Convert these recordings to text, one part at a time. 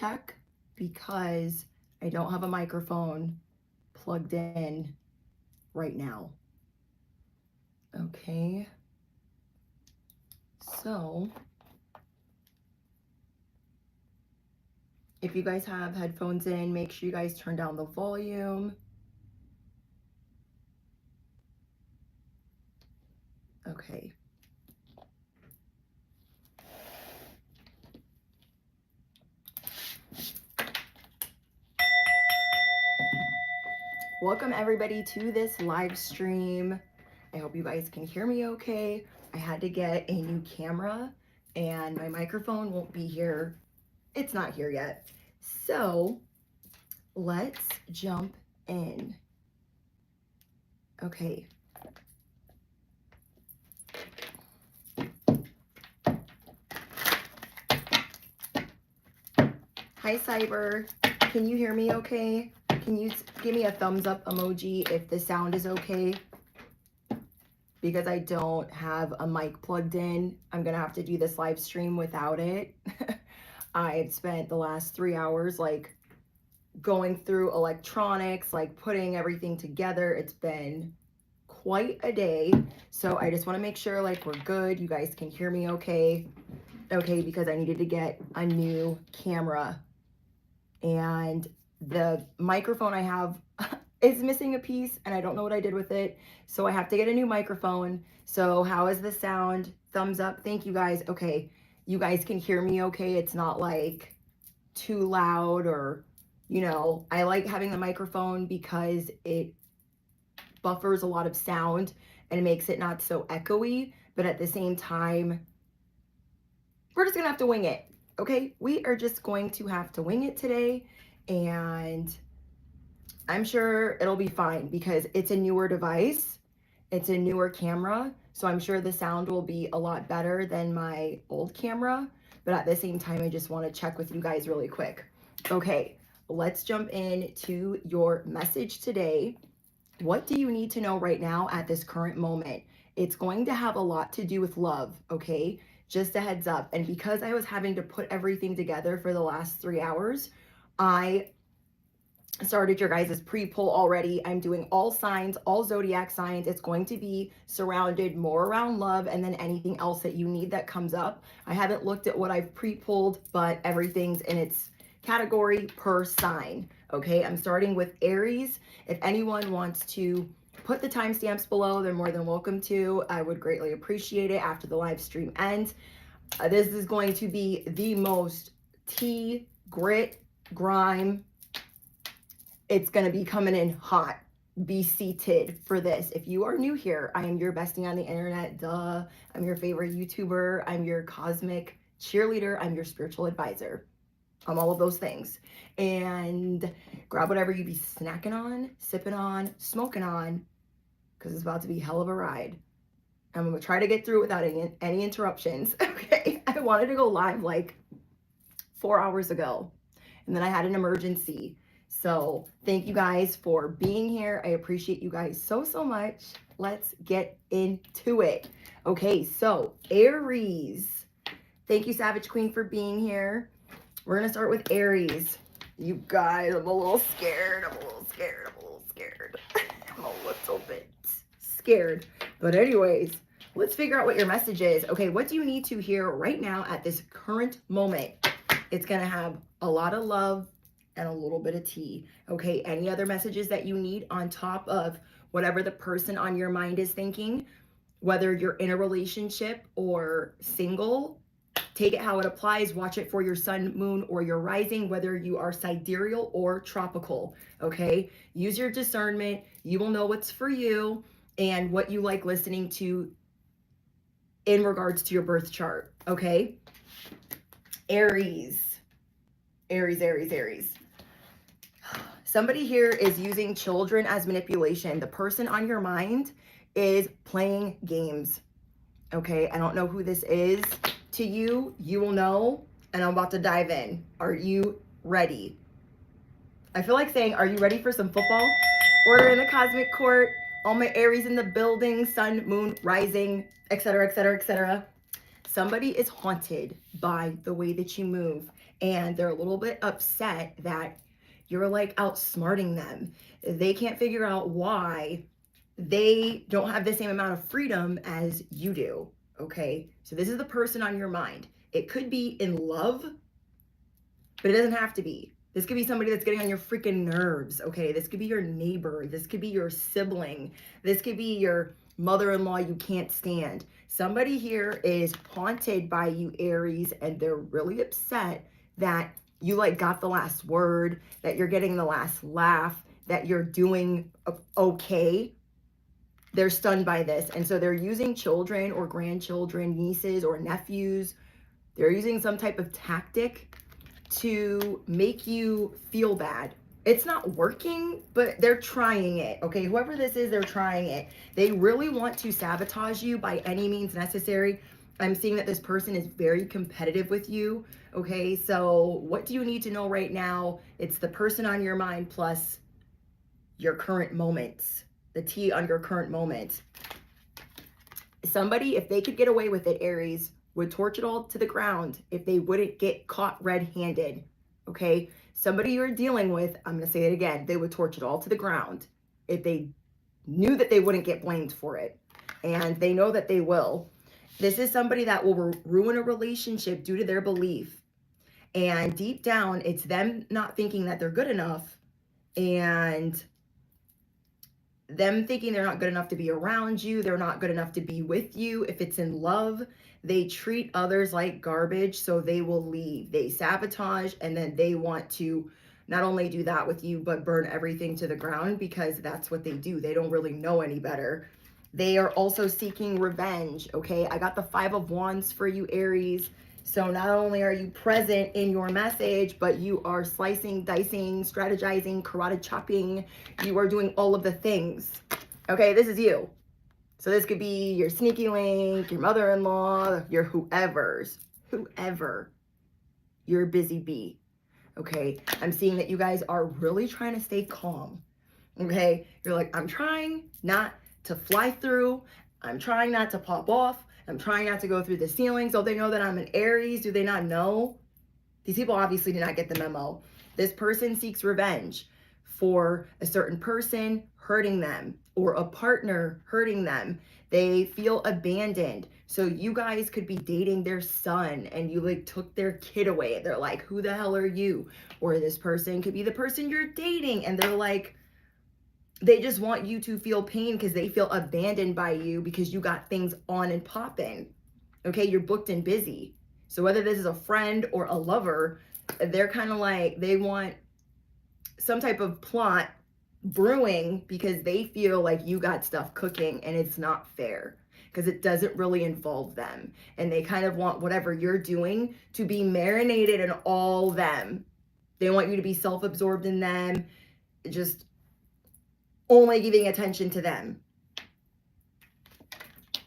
check because I don't have a microphone plugged in right now. Okay. So if you guys have headphones in, make sure you guys turn down the volume. Okay. Welcome everybody to this live stream. I hope you guys can hear me okay. I had to get a new camera and my microphone won't be here. It's not here yet. So let's jump in. Okay. Hi Cyber, can you hear me okay? Can you give me a thumbs up emoji if the sound is okay? Because I don't have a mic plugged in. I'm gonna have to do this live stream without it. I've spent the last 3 hours like going through electronics, like putting everything together. It's been quite a day. So I just want to make sure like we're good. You guys can hear me okay. Okay, because I needed to get a new camera. And the microphone I have is missing a piece and I don't know what I did with it. So I have to get a new microphone. So how is the sound? Thumbs up. Thank you guys. Okay. You guys can hear me okay. It's not like too loud or, you know, I like having the microphone because it buffers a lot of sound and it makes it not so echoey. But at the same time, we're just going to have to wing it. Okay, we are just going to have to wing it today, and I'm sure it'll be fine because it's a newer device. It's a newer camera, so I'm sure the sound will be a lot better than my old camera, but at the same time, I just want to check with you guys really quick. Okay, let's jump into your message today. What do you need to know right now at this current moment? It's going to have a lot to do with love, okay? Just a heads up. And because I was having to put everything together for the last 3 hours, I started your guys' pre-poll already. I'm doing all signs, all zodiac signs. It's going to be surrounded more around love and then anything else that you need that comes up. I haven't looked at what I've pre-polled, but everything's in its category per sign. Okay, I'm starting with Aries. If anyone wants to put the timestamps below, they're more than welcome to. I would greatly appreciate it after the live stream ends. This is going to be the most tea, grit, grime. It's going to be coming in hot. Be seated for this. If you are new here, I am your bestie on the internet. Duh. I'm your favorite YouTuber. I'm your cosmic cheerleader. I'm your spiritual advisor. I'm all of those things. And grab whatever you be snacking on, sipping on, smoking on, because it's about to be hell of a ride. I'm going to try to get through without any interruptions. Okay. I wanted to go live like 4 hours ago, and then I had an emergency. So thank you guys for being here. I appreciate you guys so much. Let's get into it. Okay, so Aries. Thank you, Savage Queen, for being here. We're going to start with Aries. You guys, I'm a little scared. I'm a little scared. I'm a little bit scared. But anyways, let's figure out what your message is. Okay, what do you need to hear right now at this current moment? It's going to have a lot of love and a little bit of tea. Okay, any other messages that you need on top of whatever the person on your mind is thinking, whether you're in a relationship or single, take it how it applies. Watch it for your sun, moon, or your rising, whether you are sidereal or tropical. Okay, use your discernment. You will know what's for you and what you like listening to in regards to your birth chart. Okay, Aries. Somebody here is using children as manipulation. The person on your mind is playing games. Okay, I don't know who this is to you. You will know, and I'm about to dive in. Are you ready? I feel like saying, are you ready for some football? Order in the cosmic court. All my Aries in the building, sun, moon, rising, etc., etc., etc. Somebody is haunted by the way that you move. and they're a little bit upset that you're like outsmarting them. They can't figure out why they don't have the same amount of freedom as you do. Okay, so this is the person on your mind. It could be in love, but it doesn't have to be. This could be somebody that's getting on your freaking nerves, okay? This could be your neighbor. This could be your sibling. This could be your mother-in-law you can't stand. Somebody here is haunted by you, Aries, and they're really upset that you like got the last word, that you're getting the last laugh, that you're doing okay. They're stunned by this. And so they're using children or grandchildren, nieces or nephews. They're using some type of tactic to make you feel bad. It's not working, but they're trying it, okay? Whoever this is, they're trying it. They really want to sabotage you by any means necessary. I'm seeing that this person is very competitive with you, okay? So what do you need to know right now? It's the person on your mind plus your current moments, the tea on your current moment. Somebody, if they could get away with it, Aries, would torch it all to the ground if they wouldn't get caught red-handed, okay? Somebody you're dealing with, I'm going to say it again, they would torch it all to the ground if they knew that they wouldn't get blamed for it. And they know that they will. This is somebody that will ruin a relationship due to their belief. And deep down, it's them not thinking that they're good enough and them thinking they're not good enough to be around you. They're not good enough to be with you. If it's in love, they treat others like garbage, so they will leave. They sabotage, and then they want to not only do that with you, but burn everything to the ground because that's what they do. They don't really know any better. They are also seeking revenge, okay? I got the 5 of Wands for you, Aries. So not only are you present in your message, but you are slicing, dicing, strategizing, karate chopping. You are doing all of the things. Okay, this is you. So this could be your sneaky link, your mother-in-law, your whoever. You're a busy bee. Okay, I'm seeing that you guys are really trying to stay calm. Okay, you're like, I'm trying not to fly through. I'm trying not to pop off. I'm trying not to go through the ceilings. Don't they know that I'm an Aries? Do they not know? These people obviously did not get the memo. This person seeks revenge for a certain person hurting them or a partner hurting them. They feel abandoned. So you guys could be dating their son and you like took their kid away. They're like, who the hell are you? Or this person could be the person you're dating and they're like, they just want you to feel pain because they feel abandoned by you because you got things on and popping. Okay, you're booked and busy. So whether this is a friend or a lover, they're kind of like, they want some type of plot brewing because they feel like you got stuff cooking and it's not fair because it doesn't really involve them. And they kind of want whatever you're doing to be marinated in all them. They want you to be self-absorbed in them, just only giving attention to them.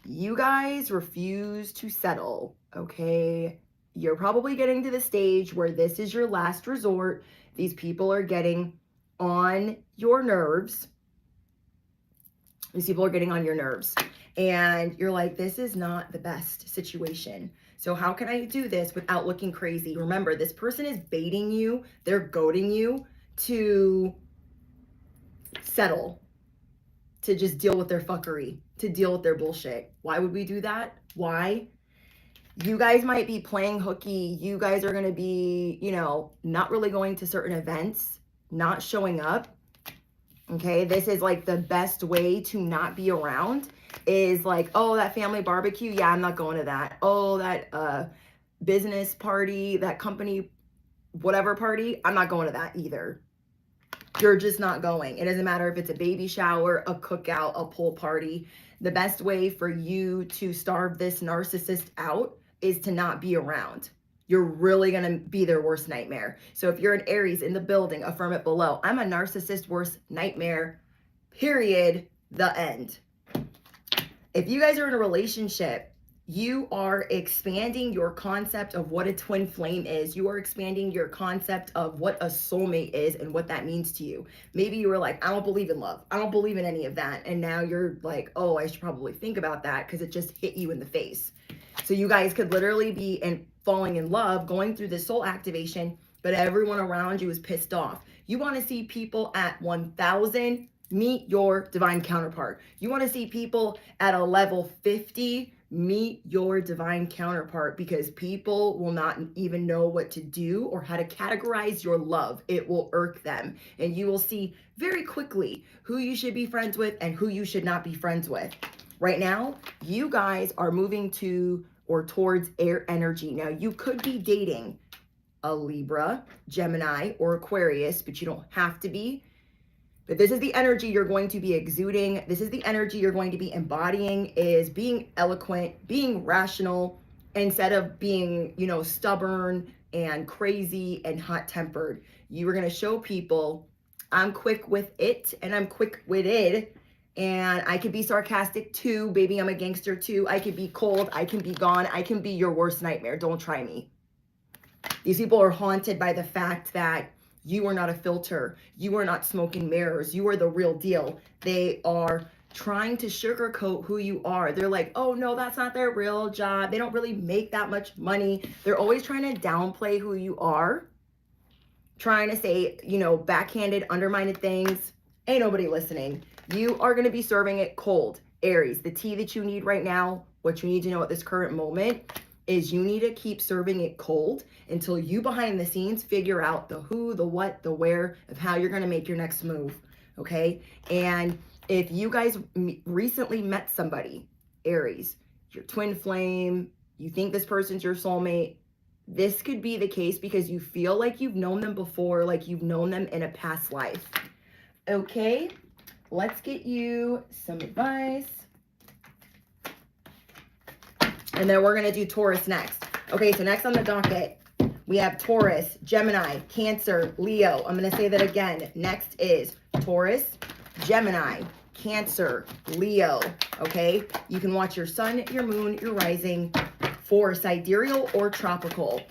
You guys refuse to settle, okay? You're probably getting to the stage where this is your last resort. These people are getting on your nerves. These people are getting on your nerves. And you're like, this is not the best situation. So how can I do this without looking crazy? Remember, this person is baiting you. They're goading you to settle, to just deal with their fuckery, to deal with their bullshit. Why would we do that? Why? You guys might be playing hooky. You guys are going to be, you know, not really going to certain events, not showing up. Okay, this is like the best way to not be around is like, oh, that family barbecue. Yeah, I'm not going to that. Oh, that business party, that company, whatever party. I'm not going to that either. You're just not going. It doesn't matter if it's a baby shower, a cookout, a pool party. The best way for you to starve this narcissist out is to not be around. You're really going to be their worst nightmare. So if you're an Aries in the building, affirm it below. I'm a narcissist worst nightmare, period, the end. If you guys are in a relationship, you are expanding your concept of what a twin flame is. You are expanding your concept of what a soulmate is and what that means to you. Maybe you were like, I don't believe in love. I don't believe in any of that. And now you're like, oh, I should probably think about that because it just hit you in the face. So you guys could literally be in falling in love, going through this soul activation, but everyone around you is pissed off. You want to see people at 1,000, meet your divine counterpart. You want to see people at a level 50, meet your divine counterpart, because people will not even know what to do or how to categorize your love. It will irk them, and you will see very quickly who you should be friends with and who you should not be friends with. Right now, you guys are moving to or towards air energy. Now, you could be dating a Libra, Gemini, or Aquarius, but you don't have to be. But this is the energy you're going to be exuding. This is the energy you're going to be embodying, is being eloquent, being rational, instead of being, you know, stubborn and crazy and hot-tempered. You are going to show people, I'm quick with it and I'm quick-witted, and I can be sarcastic too. Baby, I'm a gangster too. I can be cold. I can be gone. I can be your worst nightmare. Don't try me. These people are haunted by the fact that you are not a filter. You are not smoke and mirrors. You are the real deal. They are trying to sugarcoat who you are. They're like, oh no, that's not their real job. They don't really make that much money. They're always trying to downplay who you are, trying to say, you know, backhanded, undermined things. Ain't nobody listening. You are going to be serving it cold. Aries, the tea that you need right now, what you need to know at this current moment, is you need to keep serving it cold until you behind the scenes figure out the who, the what, the where of how you're going to make your next move. Okay. And if you guys recently met somebody, Aries, your twin flame, you think this person's your soulmate, this could be the case because you feel like you've known them before, like you've known them in a past life. Okay. Let's get you some advice. And then we're going to do Taurus next. Okay, so next on the docket, we have Taurus, Gemini, Cancer, Leo. I'm going to say that again. Next is Taurus, Gemini, Cancer, Leo. Okay, you can watch your sun, your moon, your rising for sidereal or tropical.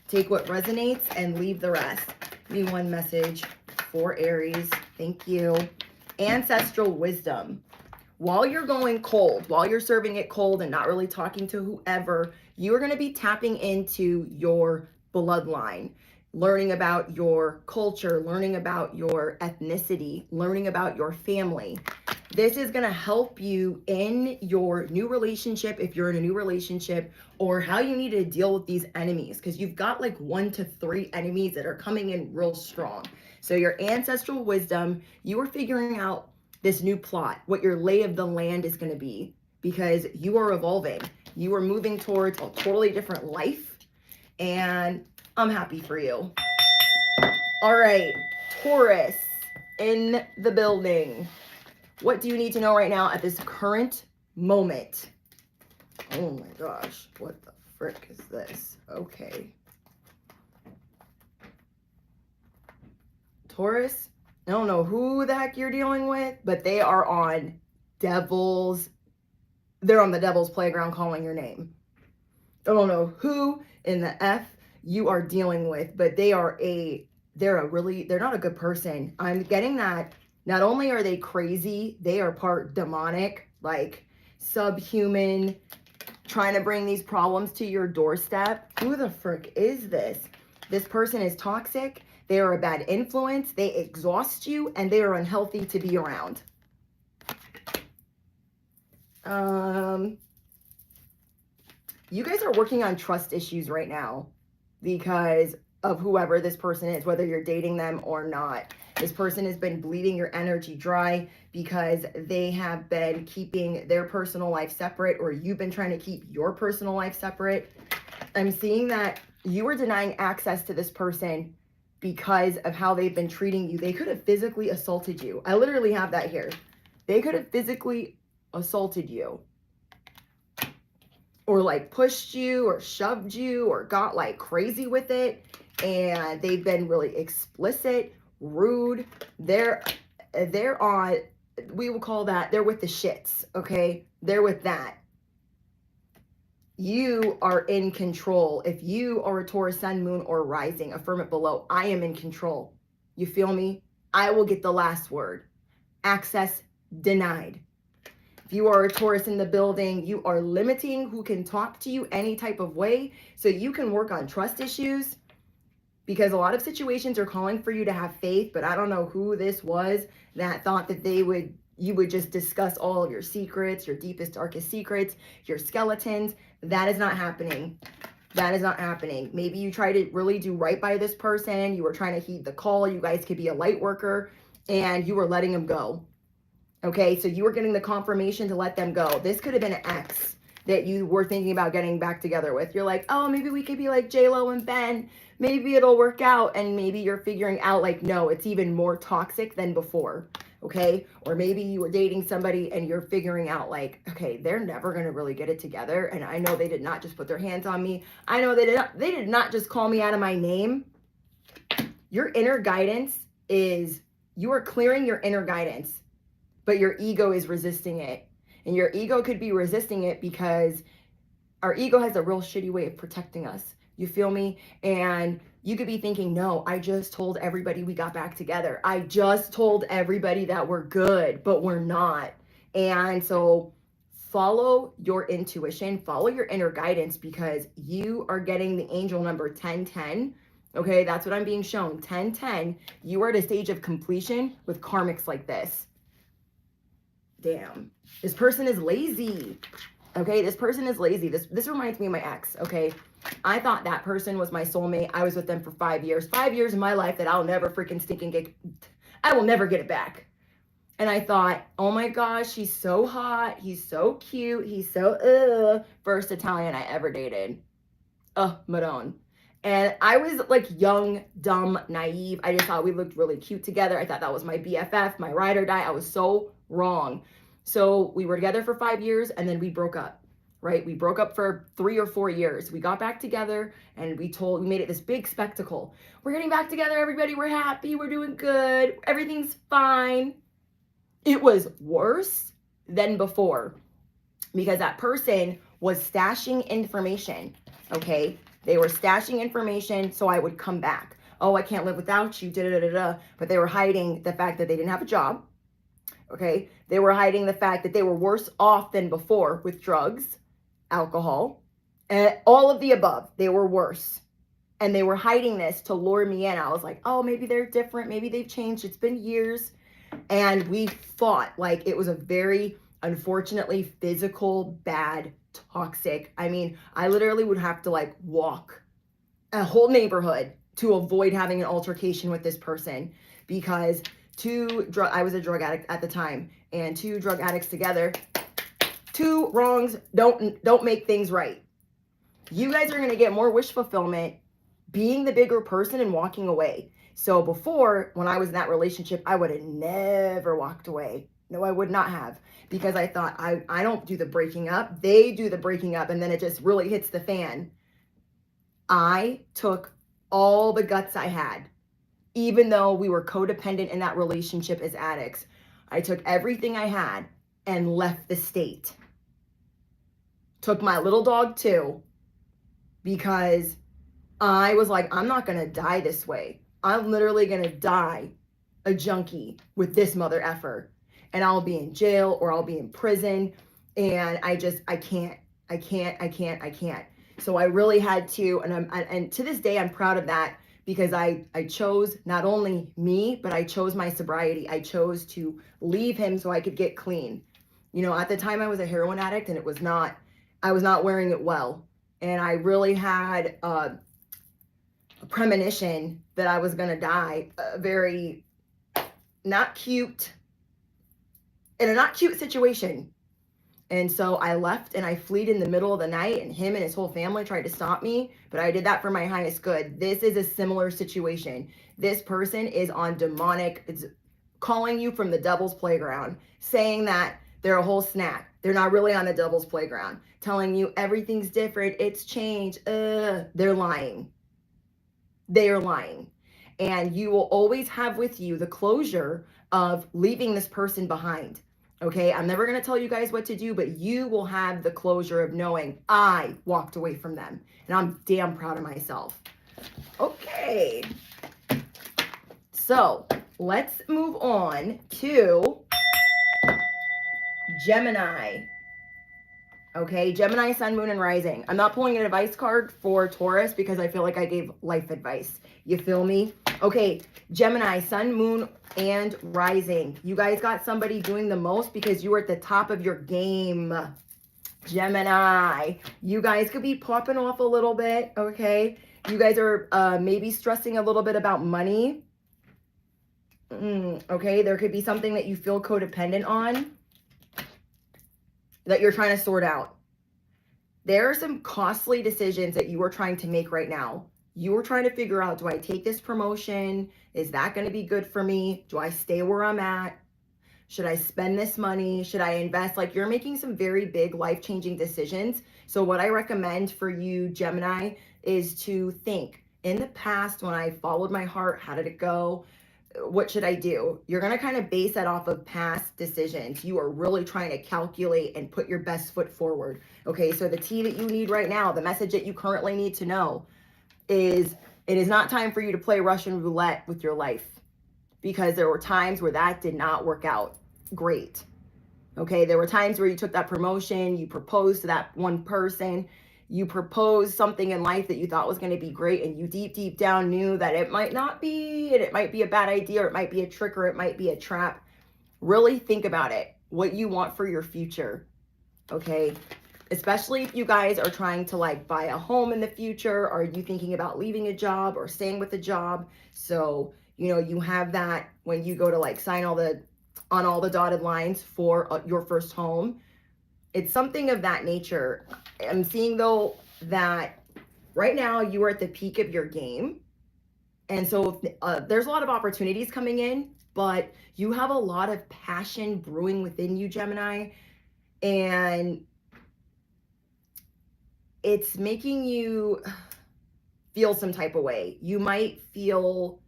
Take what resonates and leave the rest. Give me one message for Aries. Thank you. Ancestral wisdom. While you're going cold, while you're serving it cold and not really talking to whoever, you are going to be tapping into your bloodline, learning about your culture, learning about your ethnicity, learning about your family. This is going to help you in your new relationship, if you're in a new relationship, or how you need to deal with these enemies, because you've got like 1 to 3 enemies that are coming in real strong. So your ancestral wisdom, you are figuring out this new plot, what your lay of the land is going to be, because you are evolving. You are moving towards a totally different life, and I'm happy for you. All right, Taurus in the building. What do you need to know right now at this current moment? Oh my gosh, what the frick is this? Okay. Taurus, I don't know who the heck you're dealing with, but they are on they're on the devil's playground calling your name. I don't know who in the F you are dealing with, but they're not a good person. I'm getting that not only are they crazy, they are part demonic, like subhuman, trying to bring these problems to your doorstep. Who the frick is this? This person is toxic. They are a bad influence. They exhaust you, and they are unhealthy to be around. You guys are working on trust issues right now because of whoever this person is, whether you're dating them or not. This person has been bleeding your energy dry because they have been keeping their personal life separate, or you've been trying to keep your personal life separate. I'm seeing that you were denying access to this person because of how they've been treating you. They could have physically assaulted you. I literally have that here. They could have physically assaulted you, or like pushed you or shoved you or got like crazy with it. And they've been really explicit, rude. They're on, we will call that, they're with the shits. Okay. They're with that. You are in control. If you are a Taurus sun, moon, or rising, affirm it below. I am in control. You feel me? I will get the last word. Access denied. If you are a Taurus in the building, you are limiting who can talk to you any type of way so you can work on trust issues, because a lot of situations are calling for you to have faith, but I don't know who this was that thought that you would just discuss all of your secrets, your deepest, darkest secrets, your skeletons. That is not happening. That is not happening. Maybe you try to really do right by this person. You were trying to heed the call. You guys could be a light worker and you were letting them go. Okay, so you were getting the confirmation to let them go. This could have been an ex that you were thinking about getting back together with. You're like, oh, maybe we could be like J-Lo and Ben. Maybe it'll work out. And maybe you're figuring out like, no, it's even more toxic than before. Okay, or maybe you were dating somebody and you're figuring out like, okay, they're never going to really get it together. And I know they did not just put their hands on me. I know they did not just call me out of my name. Your inner guidance is, you are clearing your inner guidance, but your ego is resisting it. And your ego could be resisting it because our ego has a real shitty way of protecting us. You feel me? And you could be thinking, no, I just told everybody we got back together. I just told everybody that we're good, but we're not. And so follow your intuition, follow your inner guidance, because you are getting the angel number 1010. Okay, that's what I'm being shown. 1010. You are at a stage of completion with karmics like this. Damn, this person is lazy. Okay, this person is lazy. This reminds me of my ex. Okay, I thought that person was my soulmate. I was with them for 5 years. 5 years of my life that I'll never freaking stinking get. I will never get it back. And I thought, oh my gosh, he's so hot. He's so cute. He's so first Italian I ever dated. Madone. And I was like young, dumb, naive. I just thought we looked really cute together. I thought that was my BFF, my ride or die. I was so wrong. So we were together for 5 years and then we broke up, right? We broke up for 3 or 4 years. We got back together and we made it this big spectacle. We're getting back together, everybody. We're happy. We're doing good. Everything's fine. It was worse than before because that person was stashing information, okay? They were stashing information so I would come back. Oh, I can't live without you, da-da-da-da-da. But they were hiding the fact that they didn't have a job, okay? They were hiding the fact that they were worse off than before with drugs, alcohol, and all of the above. They were worse. And they were hiding this to lure me in. I was like, oh, maybe they're different. Maybe they've changed. It's been years. And we fought like it was a very, unfortunately, physical, bad, toxic. I mean, I literally would have to like walk a whole neighborhood to avoid having an altercation with this person because I was a drug addict at the time, and 2 drug addicts together, 2 wrongs don't make things right. You guys are going to get more wish fulfillment being the bigger person and walking away. So before, when I was in that relationship, I would have never walked away. No, I would not have, because I thought I don't do the breaking up. They do the breaking up, and then it just really hits the fan. I took all the guts I had, even though we were codependent in that relationship as addicts. I took everything I had and left the state. Took my little dog too, because I was like, I'm not going to die this way. I'm literally going to die a junkie with this mother effer, and I'll be in jail or I'll be in prison. And I can't. So I really had to, and to this day, I'm proud of that, because I chose not only me, but I chose my sobriety. I chose to leave him so I could get clean. You know, at the time I was a heroin addict, and I was not wearing it well. And I really had a premonition that I was going to die very not cute, in a not cute situation. And so I left and I fled in the middle of the night, and him and his whole family tried to stop me, but I did that for my highest good. This is a similar situation. This person is on demonic, it's calling you from the devil's playground, saying that they're a whole snack. They're not really on the devil's playground, telling you everything's different, it's changed. They're lying. They are lying. And you will always have with you the closure of leaving this person behind. Okay, I'm never going to tell you guys what to do, but you will have the closure of knowing I walked away from them. And I'm damn proud of myself. Okay. So let's move on to Gemini. Okay, Gemini, sun, moon, and rising. I'm not pulling an advice card for Taurus because I feel like I gave life advice. You feel me? Okay, Gemini, sun, moon, and rising. You guys got somebody doing the most because you were at the top of your game. Gemini, you guys could be popping off a little bit, okay? You guys are maybe stressing a little bit about money. Okay, there could be something that you feel codependent on that you're trying to sort out. There are some costly decisions that you are trying to make right now. You are trying to figure out, do I take this promotion? Is that going to be good for me? Do I stay where I'm at? Should I spend this money? Should I invest? Like, you're making some very big life-changing decisions. So what I recommend for you, Gemini, is to think, in the past, when I followed my heart, how did it go? What should I do? You're going to kind of base that off of past decisions. You are really trying to calculate and put your best foot forward. Okay, so the tea that you need right now, the message that you currently need to know is it is not time for you to play Russian roulette with your life, because there were times where that did not work out great. Okay, there were times where you took that promotion, you proposed to that one person, you proposed something in life that you thought was going to be great, and you deep down knew that it might not be, and it might be a bad idea, or it might be a trick, or it might be a trap. Really think about it, what you want for your future. Okay, especially if you guys are trying to like buy a home in the future. Are you thinking about leaving a job or staying with a job? So, you know, you have that when you go to like sign on all the dotted lines for your first home. It's something of that nature. I'm seeing though that right now you are at the peak of your game. And so there's a lot of opportunities coming in, but you have a lot of passion brewing within you, Gemini. And it's making you feel some type of way. You might feel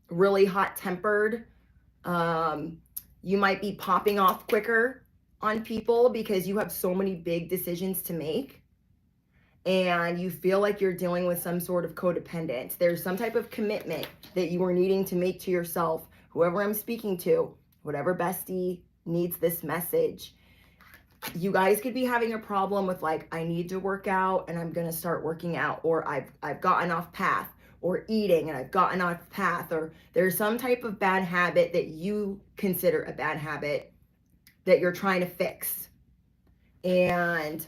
really hot-tempered. You might be popping off quicker on people because you have so many big decisions to make. And you feel like you're dealing with some sort of codependence. There's some type of commitment that you are needing to make to yourself. Whoever I'm speaking to, whatever bestie needs this message. You guys could be having a problem with like, I need to work out and I'm going to start working out, or I've gotten off path, or eating and I've gotten off path, or there's some type of bad habit that you consider a bad habit that you're trying to fix. And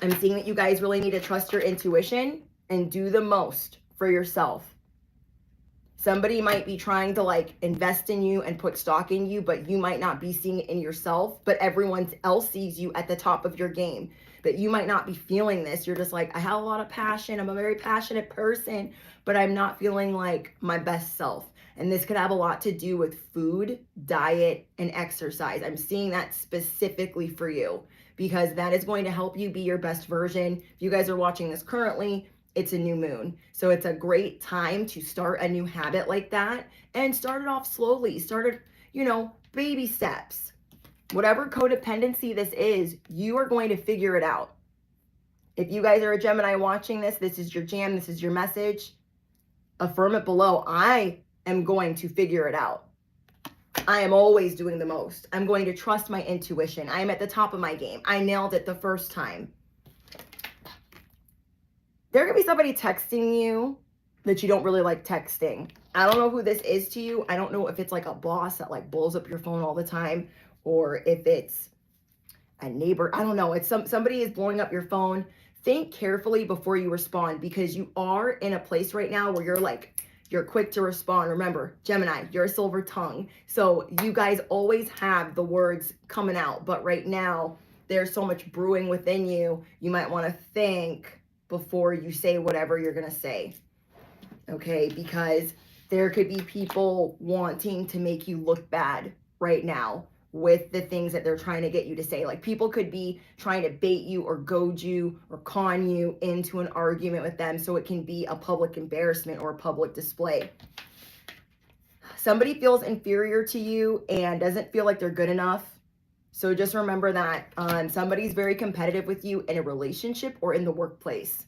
I'm seeing that you guys really need to trust your intuition and do the most for yourself. Somebody might be trying to like invest in you and put stock in you, but you might not be seeing it in yourself, but everyone else sees you at the top of your game. But you might not be feeling this. You're just like, I have a lot of passion. I'm a very passionate person, but I'm not feeling like my best self. And this could have a lot to do with food, diet, and exercise. I'm seeing that specifically for you because that is going to help you be your best version. If you guys are watching this currently, it's a new moon. So it's a great time to start a new habit like that and start it off slowly. Start it, you know, baby steps. Whatever codependency this is, you are going to figure it out. If you guys are a Gemini watching this, this is your jam, this is your message. Affirm it below. I am going to figure it out. I am always doing the most. I'm going to trust my intuition. I am at the top of my game. I nailed it the first time. There could be somebody texting you that you don't really like texting. I don't know who this is to you. I don't know if it's like a boss that like blows up your phone all the time, or if it's a neighbor. I don't know. It's somebody is blowing up your phone. Think carefully before you respond, because you are in a place right now where you're quick to respond. Remember, Gemini, you're a silver tongue. So you guys always have the words coming out. But right now, there's so much brewing within you. You might want to think before you say whatever you're going to say. Okay? Because there could be people wanting to make you look bad right now with the things that they're trying to get you to say. Like, people could be trying to bait you or goad you or con you into an argument with them so it can be a public embarrassment or a public display. Somebody feels inferior to you and doesn't feel like they're good enough. So just remember that somebody's very competitive with you in a relationship or in the workplace.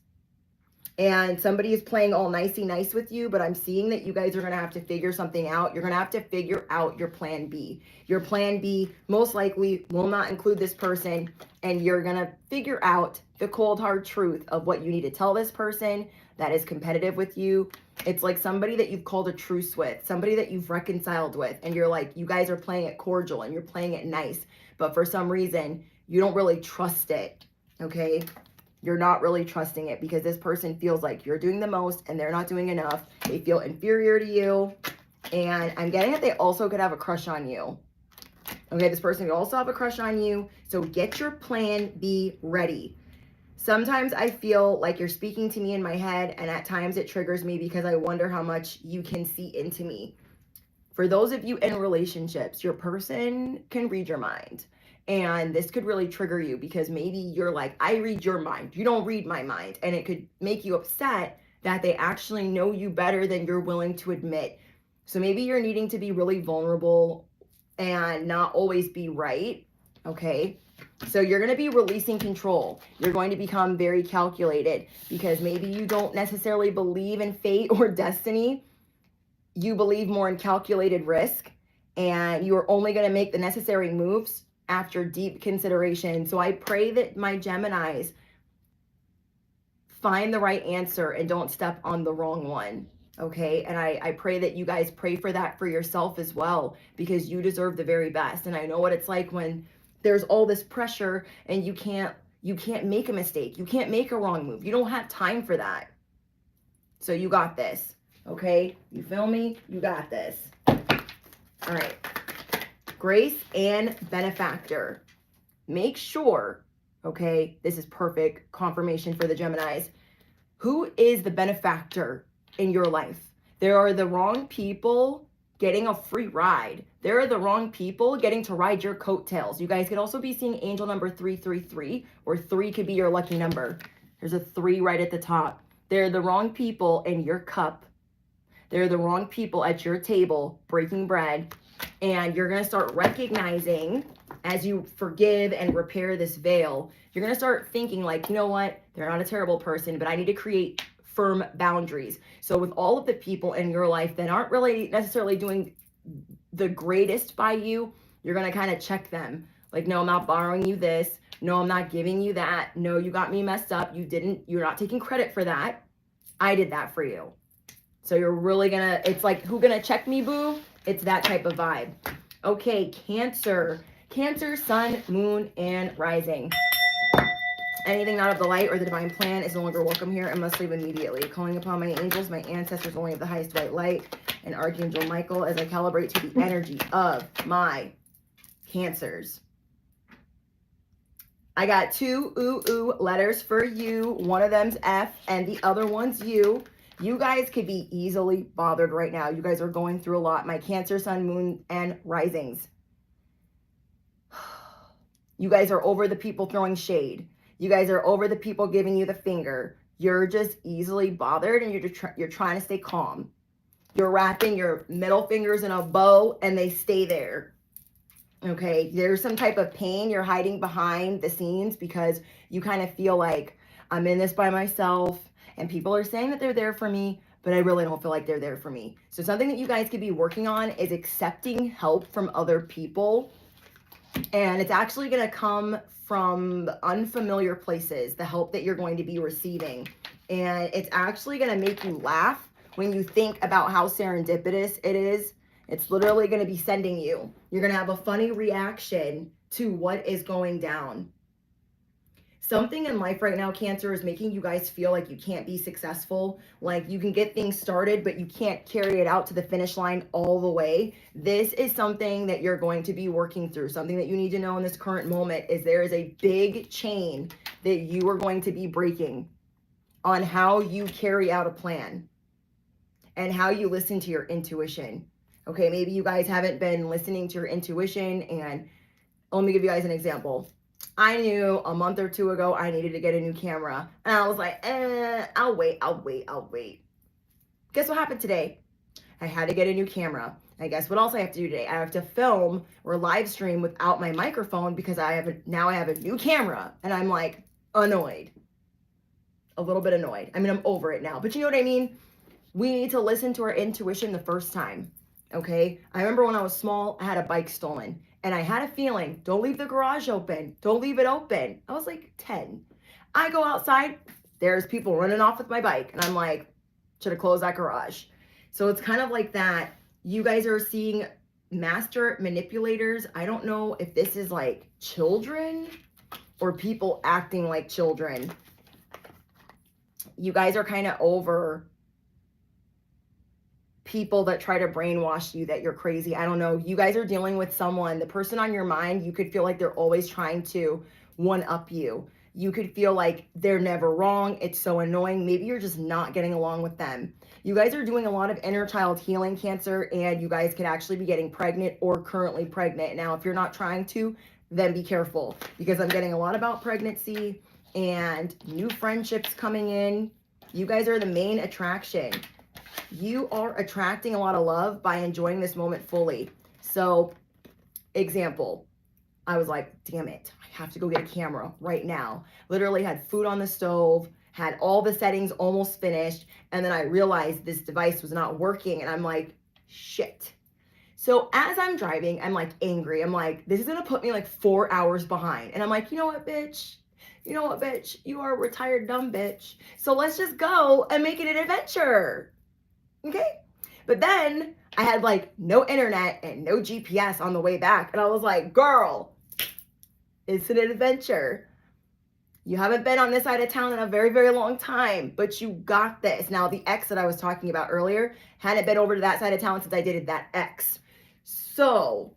and somebody is playing all nicey nice with you, but I'm seeing that you guys are going to have to figure something out. You're going to have to figure out your plan B. Your plan B most likely will not include this person, and you're going to figure out the cold hard truth of what you need to tell this person that is competitive with you. It's like somebody that you've called a truce with, somebody that you've reconciled with, and you're like, you guys are playing it cordial and you're playing it nice, but for some reason you don't really trust it, okay? You're not really trusting it because this person feels like you're doing the most and they're not doing enough. They feel inferior to you. And I'm getting that they also could have a crush on you. Okay, this person could also have a crush on you. So get your plan B ready. Sometimes I feel like you're speaking to me in my head, and at times it triggers me because I wonder how much you can see into me. For those of you in relationships, your person can read your mind. And this could really trigger you because maybe you're like, I read your mind. You don't read my mind. And it could make you upset that they actually know you better than you're willing to admit. So maybe you're needing to be really vulnerable and not always be right. Okay. So you're going to be releasing control. You're going to become very calculated because maybe you don't necessarily believe in fate or destiny. You believe more in calculated risk, and you are only going to make the necessary moves after deep consideration. So I pray that my Geminis find the right answer and don't step on the wrong one. Okay. And I pray that you guys pray for that for yourself as well, because you deserve the very best. And I know what it's like when there's all this pressure and you can't make a mistake. You can't make a wrong move. You don't have time for that. So you got this. Okay. You feel me? You got this. All right. Grace and benefactor. Make sure, okay, this is perfect confirmation for the Geminis. Who is the benefactor in your life? There are the wrong people getting a free ride. There are the wrong people getting to ride your coattails. You guys could also be seeing angel number 333, or 3 could be your lucky number. There's a 3 right at the top. They're the wrong people in your cup. They're the wrong people at your table breaking bread. And you're going to start recognizing, as you forgive and repair this veil, you're going to start thinking like, you know what? They're not a terrible person, but I need to create firm boundaries. So with all of the people in your life that aren't really necessarily doing the greatest by you, you're going to kind of check them. Like, no, I'm not borrowing you this. No, I'm not giving you that. No, you got me messed up. You're not taking credit for that. I did that for you. So you're really gonna, it's like, who gonna check me, boo? It's that type of vibe. Okay, Cancer. Cancer, sun, moon, and rising. Anything not of the light or the divine plan is no longer welcome here and must leave immediately. Calling upon my angels, my ancestors only of the highest white light, and Archangel Michael as I calibrate to the energy of my Cancers. I got 2 letters for you. One of them's F and the other one's U. You guys could be easily bothered right now. You guys are going through a lot. My Cancer, sun, moon, and risings. You guys are over the people throwing shade. You guys are over the people giving you the finger. You're just easily bothered, and you're trying to stay calm. You're wrapping your middle fingers in a bow and they stay there. Okay, there's some type of pain you're hiding behind the scenes because you kind of feel like, I'm in this by myself. And people are saying that they're there for me, but I really don't feel like they're there for me. So something that you guys could be working on is accepting help from other people. And it's actually going to come from unfamiliar places, the help that you're going to be receiving. And it's actually going to make you laugh when you think about how serendipitous it is. It's literally going to be sending you. You're going to have a funny reaction to what is going down. Something in life right now, Cancer, is making you guys feel like you can't be successful. Like you can get things started, but you can't carry it out to the finish line all the way. This is something that you're going to be working through. Something that you need to know in this current moment is there is a big chain that you are going to be breaking on how you carry out a plan and how you listen to your intuition. Okay, maybe you guys haven't been listening to your intuition, and let me give you guys an example. I knew a month or 2 ago I needed to get a new camera. And I was like, I'll wait. Guess what happened today? I had to get a new camera. And guess what else I have to do today? I have to film or live stream without my microphone because now I have a new camera. And I'm like, annoyed. a little bit annoyed. I mean, I'm over it now, but you know what I mean? We need to listen to our intuition the first time, okay? I remember when I was small, I had a bike stolen, and I had a feeling, don't leave the garage open. Don't leave it open. I was like 10. I go outside, there's people running off with my bike, and I'm like, should have closed that garage. So it's kind of like that. You guys are seeing master manipulators. I don't know if this is like children or people acting like children. You guys are kind of over people that try to brainwash you that you're crazy. I don't know. You guys are dealing with someone, the person on your mind, you could feel like they're always trying to one up you. You could feel like they're never wrong. It's so annoying. Maybe you're just not getting along with them. You guys are doing a lot of inner child healing, Cancer, and you guys could actually be getting pregnant or currently pregnant. Now, if you're not trying to, then be careful, because I'm getting a lot about pregnancy and new friendships coming in. You guys are the main attraction. You are attracting a lot of love by enjoying this moment fully. So, example, I was like, damn it, I have to go get a camera right now. Literally had food on the stove, had all the settings almost finished, and then I realized this device was not working, and I'm like, shit. So as I'm driving, I'm like angry. I'm like, this is gonna put me like 4 hours behind. And I'm like, you know what, bitch? You know what, bitch? You are a retired dumb bitch. So let's just go and make it an adventure. Okay? But then I had like no internet and no GPS on the way back. And I was like, girl, it's an adventure. You haven't been on this side of town in a very, very long time, but you got this. Now, the ex that I was talking about earlier hadn't been over to that side of town since I dated that ex. So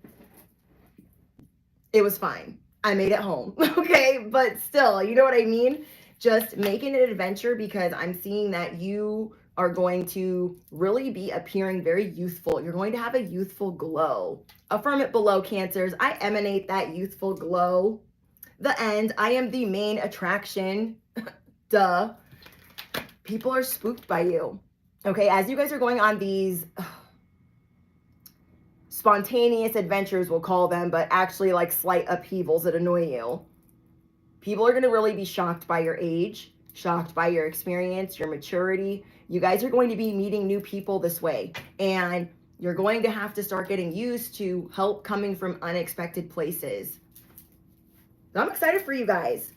it was fine. I made it home. Okay? But still, you know what I mean? Just making it an adventure, because I'm seeing that you are going to really be appearing very youthful. You're going to have a youthful glow. Affirm it below, Cancers. I emanate that youthful glow. The end. I am the main attraction. Duh. People are spooked by you. Okay, as you guys are going on these spontaneous adventures, we'll call them, but actually like slight upheavals that annoy you. People are going to really be shocked by your age, shocked by your experience, your maturity. You guys are going to be meeting new people this way, and you're going to have to start getting used to help coming from unexpected places. I'm excited for you guys.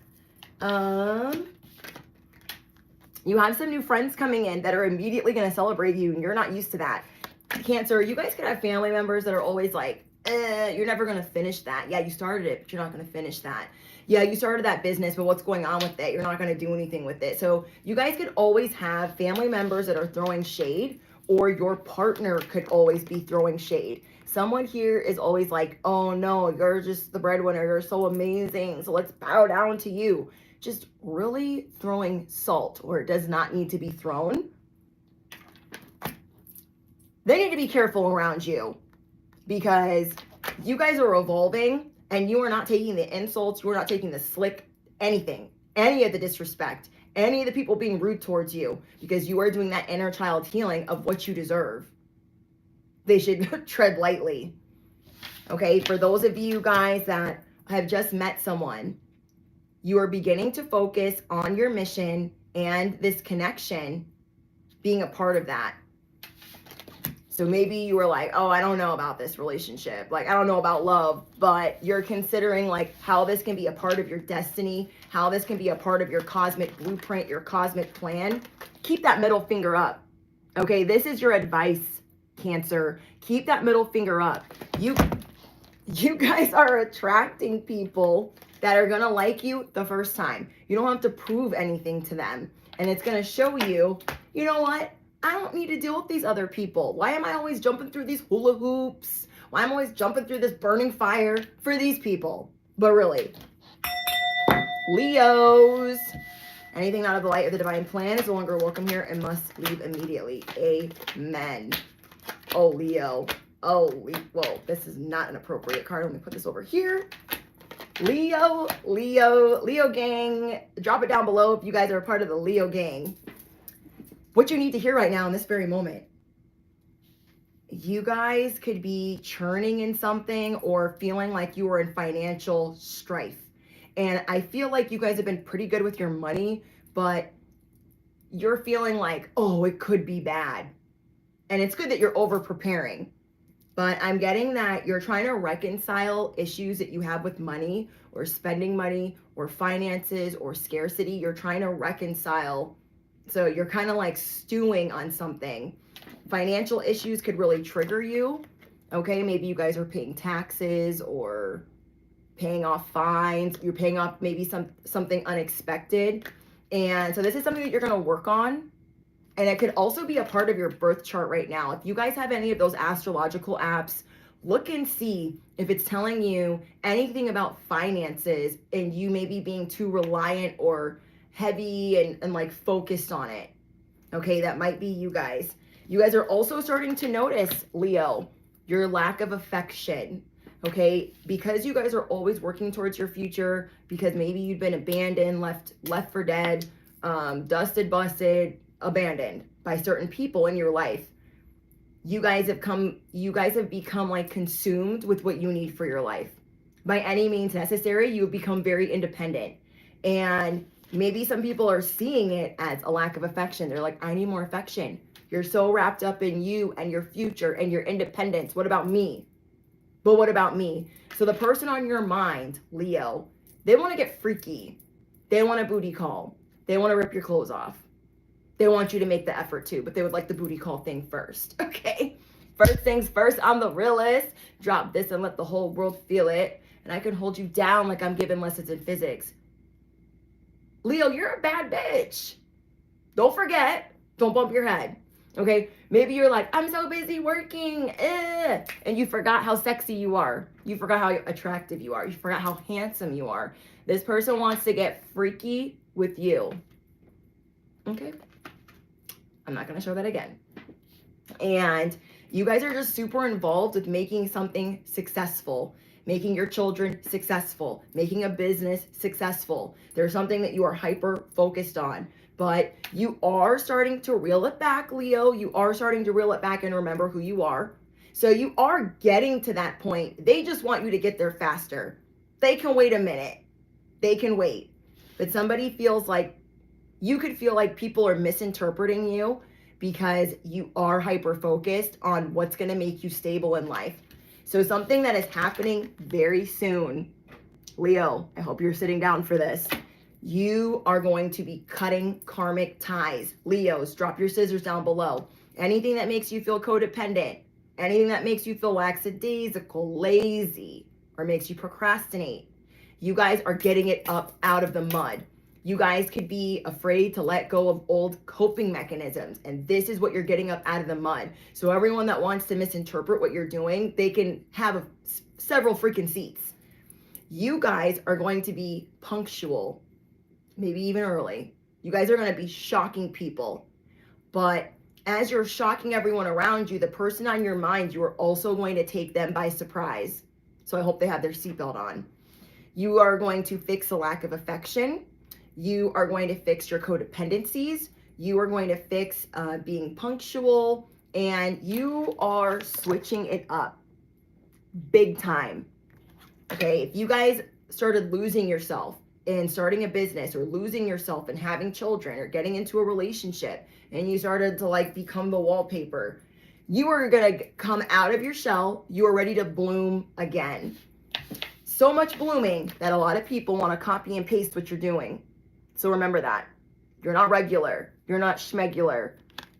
You have some new friends coming in that are immediately going to celebrate you, and you're not used to that. Cancer, you guys could have family members that are always like, you're never going to finish that. Yeah, you started it, but you're not going to finish that. Yeah, you started that business, but what's going on with it? You're not going to do anything with it. So you guys could always have family members that are throwing shade, or your partner could always be throwing shade. Someone here is always like, oh no, you're just the breadwinner. You're so amazing. So let's bow down to you. Just really throwing salt where it does not need to be thrown. They need to be careful around you, because you guys are evolving, and you are not taking the insults. You are not taking the slick, anything, any of the disrespect, any of the people being rude towards you, because you are doing that inner child healing of what you deserve. They should tread lightly. Okay, for those of you guys that have just met someone, you are beginning to focus on your mission and this connection being a part of that. So maybe you were like, oh, I don't know about this relationship. Like, I don't know about love, but you're considering like how this can be a part of your destiny, how this can be a part of your cosmic blueprint, your cosmic plan. Keep that middle finger up. Okay, this is your advice, Cancer. Keep that middle finger up. You guys are attracting people that are gonna like you the first time. You don't have to prove anything to them. And it's gonna show you, you know what? I don't need to deal with these other people. Why am I always jumping through these hula hoops? Why am I always jumping through this burning fire for these people? But really, Leos, anything out of the light of the divine plan is no longer welcome here and must leave immediately. Amen. Oh, Leo. Oh, whoa, this is not an appropriate card. Let me put this over here. Leo gang. Drop it down below if you guys are a part of the Leo gang. What you need to hear right now in this very moment. You guys could be churning in something or feeling like you are in financial strife. And I feel like you guys have been pretty good with your money, but you're feeling like, oh, it could be bad. And it's good that you're over preparing. But I'm getting that you're trying to reconcile issues that you have with money or spending money or finances or scarcity. You're trying to reconcile. So you're kind of like stewing on something. Financial issues could really trigger you. Okay, maybe you guys are paying taxes or paying off fines. You're paying off maybe something unexpected. And so this is something that you're going to work on. And it could also be a part of your birth chart right now. If you guys have any of those astrological apps, look and see if it's telling you anything about finances and you maybe being too reliant or heavy and like focused on it. Okay, that might be you guys. You guys are also starting to notice, Leo, your lack of affection. Okay, because you guys are always working towards your future, because maybe you've been abandoned, left for dead, dusted, busted, abandoned by certain people in your life. You guys have become like consumed with what you need for your life. By any means necessary, you have become very independent. And maybe some people are seeing it as a lack of affection. They're like, I need more affection. You're so wrapped up in you and your future and your independence. What about me? But what about me? So the person on your mind, Leo, they want to get freaky. They want a booty call. They want to rip your clothes off. They want you to make the effort too, but they would like the booty call thing first. Okay. First things first, I'm the realist. Drop this and let the whole world feel it. And I can hold you down like I'm giving lessons in physics. Leo, you're a bad bitch. Don't forget. Don't bump your head. Okay. Maybe you're like, I'm so busy working. And you forgot how sexy you are. You forgot how attractive you are. You forgot how handsome you are. This person wants to get freaky with you. Okay. I'm not going to show that again. And you guys are just super involved with making something successful, making your children successful, making a business successful. There's something that you are hyper focused on, but you are starting to reel it back, Leo. You are starting to reel it back and remember who you are. So you are getting to that point. They just want you to get there faster. They can wait a minute. They can wait. But somebody feels like, you could feel like people are misinterpreting you because you are hyper focused on what's going to make you stable in life. So something that is happening very soon, Leo, I hope you're sitting down for this. You are going to be cutting karmic ties. Leos, drop your scissors down below. Anything that makes you feel codependent, anything that makes you feel lackadaisical, lazy, or makes you procrastinate, you guys are getting it up out of the mud. You guys could be afraid to let go of old coping mechanisms. And this is what you're getting up out of the mud. So everyone that wants to misinterpret what you're doing, they can have several freaking seats. You guys are going to be punctual, maybe even early. You guys are going to be shocking people. But as you're shocking everyone around you, the person on your mind, you are also going to take them by surprise. So I hope they have their seatbelt on. You are going to fix a lack of affection. You are going to fix your codependencies. You are going to fix being punctual, and you are switching it up big time. Okay, if you guys started losing yourself in starting a business, or losing yourself and having children, or getting into a relationship, and you started to like become the wallpaper, you are going to come out of your shell. You are ready to bloom again. So much blooming that a lot of people want to copy and paste what you're doing. So remember that. You're not regular. You're not schmegular.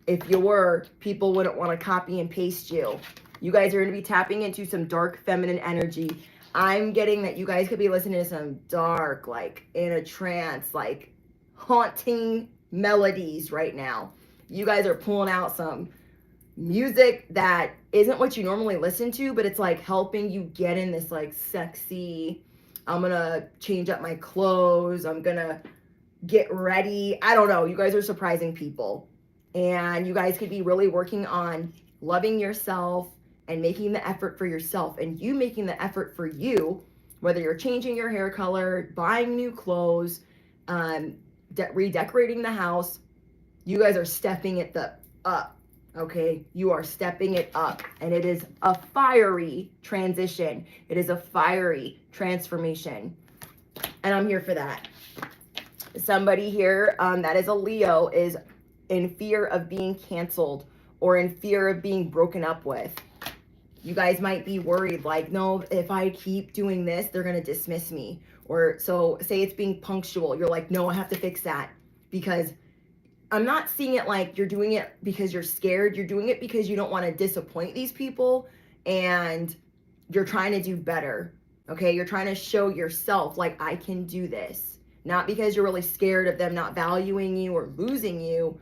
If you were, people wouldn't want to copy and paste you. You guys are going to be tapping into some dark feminine energy. I'm getting that you guys could be listening to some dark, like in a trance, like haunting melodies right now. You guys are pulling out some music that isn't what you normally listen to, but it's like helping you get in this like sexy, I'm going to change up my clothes, I'm going to get ready. I don't know. You guys are surprising people. And you guys could be really working on loving yourself and making the effort for yourself. And you making the effort for you, whether you're changing your hair color, buying new clothes, redecorating the house, you guys are stepping it up. Okay, you are stepping it up, and it is a fiery transition. It is a fiery transformation, and I'm here for that. Somebody here that is a Leo is in fear of being canceled or in fear of being broken up with. You guys might be worried, like, no, if I keep doing this, they're going to dismiss me. Or so say it's being punctual. You're like, no, I have to fix that, because I'm not seeing it like you're doing it because you're scared. You're doing it because you don't want to disappoint these people, and you're trying to do better. Okay, you're trying to show yourself like, I can do this. Not because you're really scared of them not valuing you or losing you,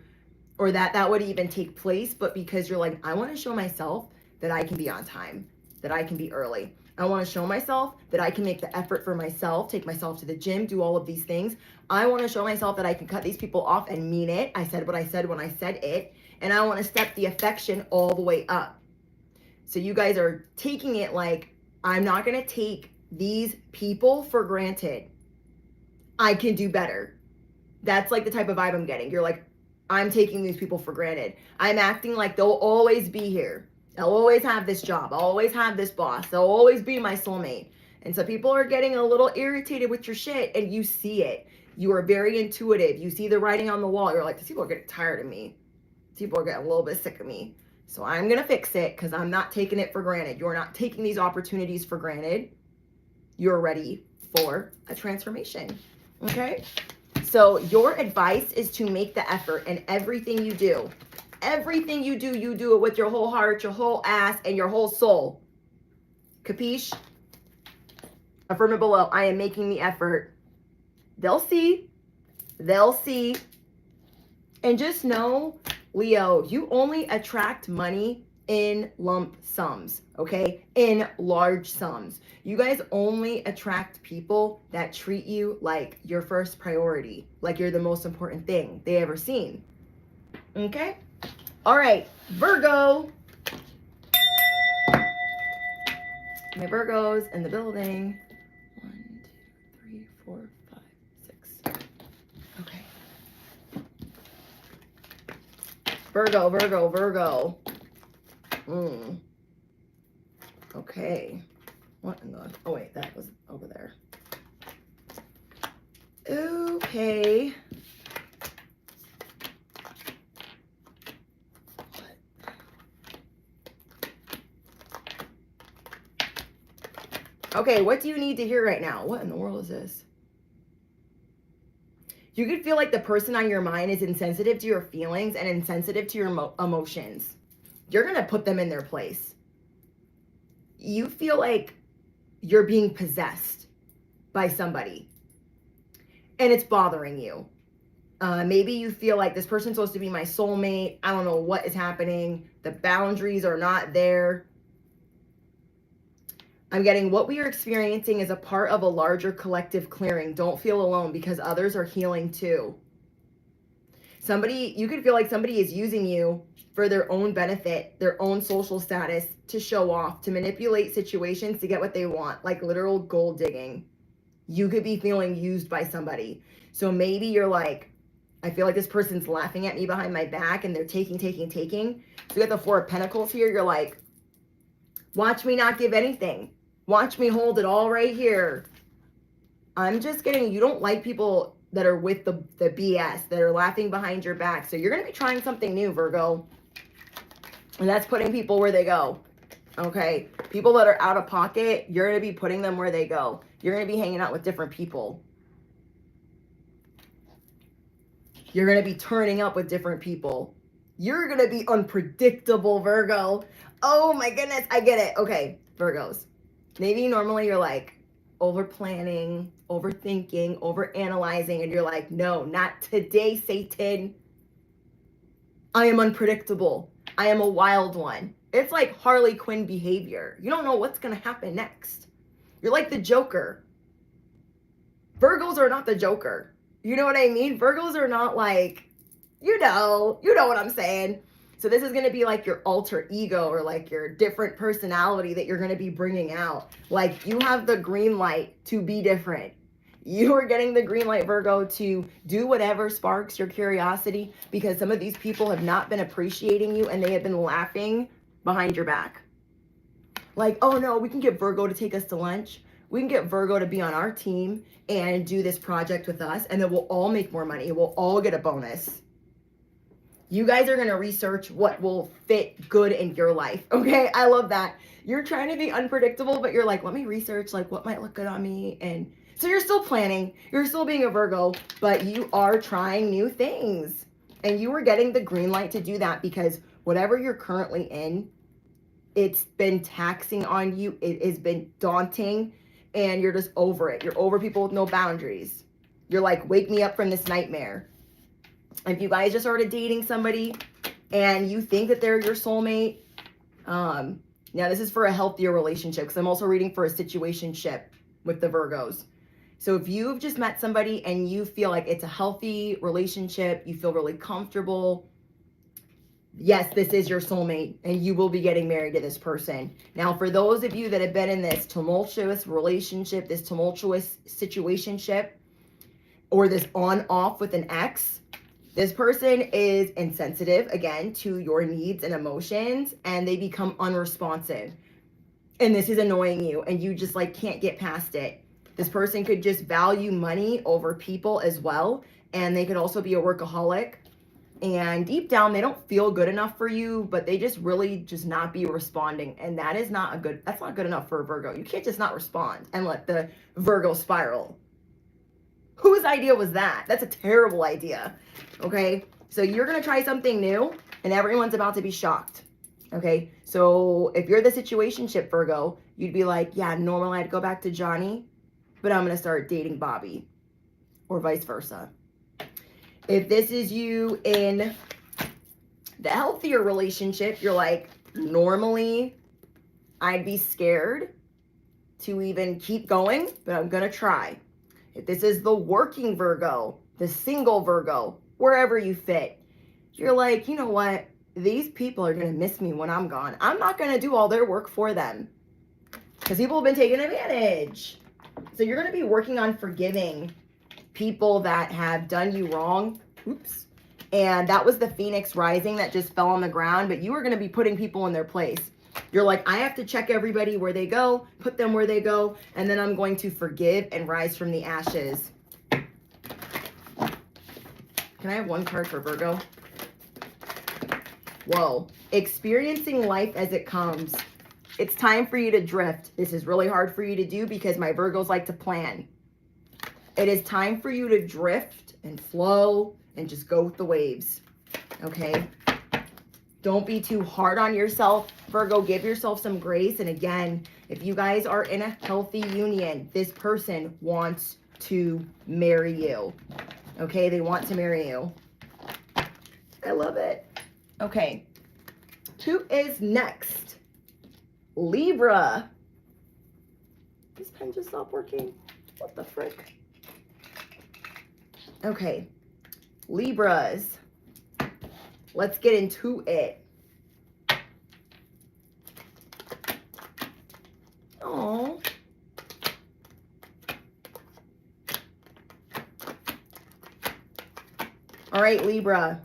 or that would even take place, but because you're like, I want to show myself that I can be on time, that I can be early. I want to show myself that I can make the effort for myself, take myself to the gym, do all of these things. I want to show myself that I can cut these people off and mean it. I said what I said when I said it. And I want to step the affection all the way up. So you guys are taking it like, I'm not going to take these people for granted. I can do better. That's like the type of vibe I'm getting. You're like, I'm taking these people for granted. I'm acting like they'll always be here. I'll always have this job. I'll always have this boss. They'll always be my soulmate. And so people are getting a little irritated with your shit, and you see it. You are very intuitive. You see the writing on the wall. You're like, these people are getting tired of me. People are getting a little bit sick of me. So I'm going to fix it, because I'm not taking it for granted. You're not taking these opportunities for granted. You're ready for a transformation. Okay? So your advice is to make the effort in everything you do. Everything you do it with your whole heart, your whole ass, and your whole soul. Capiche? Affirm it below. I am making the effort. They'll see. They'll see. And just know, Leo, you only attract money in lump sums, okay? In large sums. You guys only attract people that treat you like your first priority, like you're the most important thing they ever seen. Okay? All right, Virgo. My Virgos in the building. 1, 2, 3, 4, 5, 6. Okay. Virgo, Virgo, Virgo. Okay. What in the... Oh, wait, that was over there. Okay. Okay, what do you need to hear right now? What in the world is this? You could feel like the person on your mind is insensitive to your feelings and insensitive to your emotions. You're going to put them in their place. You feel like you're being possessed by somebody, and it's bothering you. Maybe you feel like this person's supposed to be my soulmate. I don't know what is happening. The boundaries are not there. I'm getting what we are experiencing is a part of a larger collective clearing. Don't feel alone, because others are healing too. You could feel like somebody is using you for their own benefit, their own social status, to show off, to manipulate situations to get what they want, like literal gold digging. You could be feeling used by somebody. So maybe you're like, I feel like this person's laughing at me behind my back, and they're taking. So you got the 4 of Pentacles here. You're like, watch me not give anything. Watch me hold it all right here. I'm just getting, you don't like people that are with the BS, that are laughing behind your back. So you're going to be trying something new, Virgo. And that's putting people where they go. Okay? People that are out of pocket, you're going to be putting them where they go. You're going to be hanging out with different people. You're going to be turning up with different people. You're going to be unpredictable, Virgo. Oh my goodness, I get it. Okay, Virgos. Maybe normally you're like over planning, overthinking, over analyzing, and you're like, no, not today, Satan. I am unpredictable. I am a wild one. It's like Harley Quinn behavior. You don't know what's going to happen next. You're like the Joker. Virgos are not the Joker. You know what I mean? Virgos are not like, you know what I'm saying. So this is going to be like your alter ego, or like your different personality that you're going to be bringing out. Like, you have the green light to be different. You are getting the green light, Virgo, to do whatever sparks your curiosity, because some of these people have not been appreciating you, and they have been laughing behind your back. Like, oh no, we can get Virgo to take us to lunch. We can get Virgo to be on our team and do this project with us, and then we'll all make more money. We'll all get a bonus. You guys are going to research what will fit good in your life. Okay. I love that. You're trying to be unpredictable, but you're like, let me research like what might look good on me. And so you're still planning, you're still being a Virgo, but you are trying new things. And you are getting the green light to do that because whatever you're currently in, it's been taxing on you. It has been daunting and you're just over it. You're over people with no boundaries. You're like, wake me up from this nightmare. If you guys just started dating somebody and you think that they're your soulmate, now this is for a healthier relationship because I'm also reading for a situationship with the Virgos. So if you've just met somebody and you feel like it's a healthy relationship, you feel really comfortable, yes, this is your soulmate and you will be getting married to this person. Now, for those of you that have been in this tumultuous relationship, this tumultuous situationship, or this on-off with an ex, this person is insensitive, again, to your needs and emotions, and they become unresponsive. And this is annoying you, and you just like can't get past it. This person could just value money over people as well, and they could also be a workaholic. And deep down, they don't feel good enough for you, but they just really just not be responding. And that is not a good, that's not good enough for a Virgo. You can't just not respond and let the Virgo spiral. Whose idea was that? That's a terrible idea. Okay. So you're going to try something new and everyone's about to be shocked. Okay. So if you're the situationship Virgo, you'd be like, yeah, normally I'd go back to Johnny, but I'm going to start dating Bobby, or vice versa. If this is you in the healthier relationship, you're like, normally I'd be scared to even keep going, but I'm going to try. If this is the working Virgo, the single Virgo, wherever you fit, you're like, you know what? These people are going to miss me when I'm gone. I'm not going to do all their work for them because people have been taking advantage. So you're going to be working on forgiving people that have done you wrong. Oops. And that was the Phoenix rising that just fell on the ground, but you are going to be putting people in their place. You're like, I have to check everybody where they go, put them where they go, and then I'm going to forgive and rise from the ashes. Can I have one card for Virgo? Whoa. Experiencing life as it comes. It's time for you to drift. This is really hard for you to do because my Virgos like to plan. It is time for you to drift and flow and just go with the waves. Okay? Don't be too hard on yourself, Virgo. Give yourself some grace. And again, if you guys are in a healthy union, this person wants to marry you. Okay? They want to marry you. I love it. Okay. Who is next? Libra. This pen just stopped working. What the frick? Okay. Libras. Let's get into it. Oh. All right, Libra.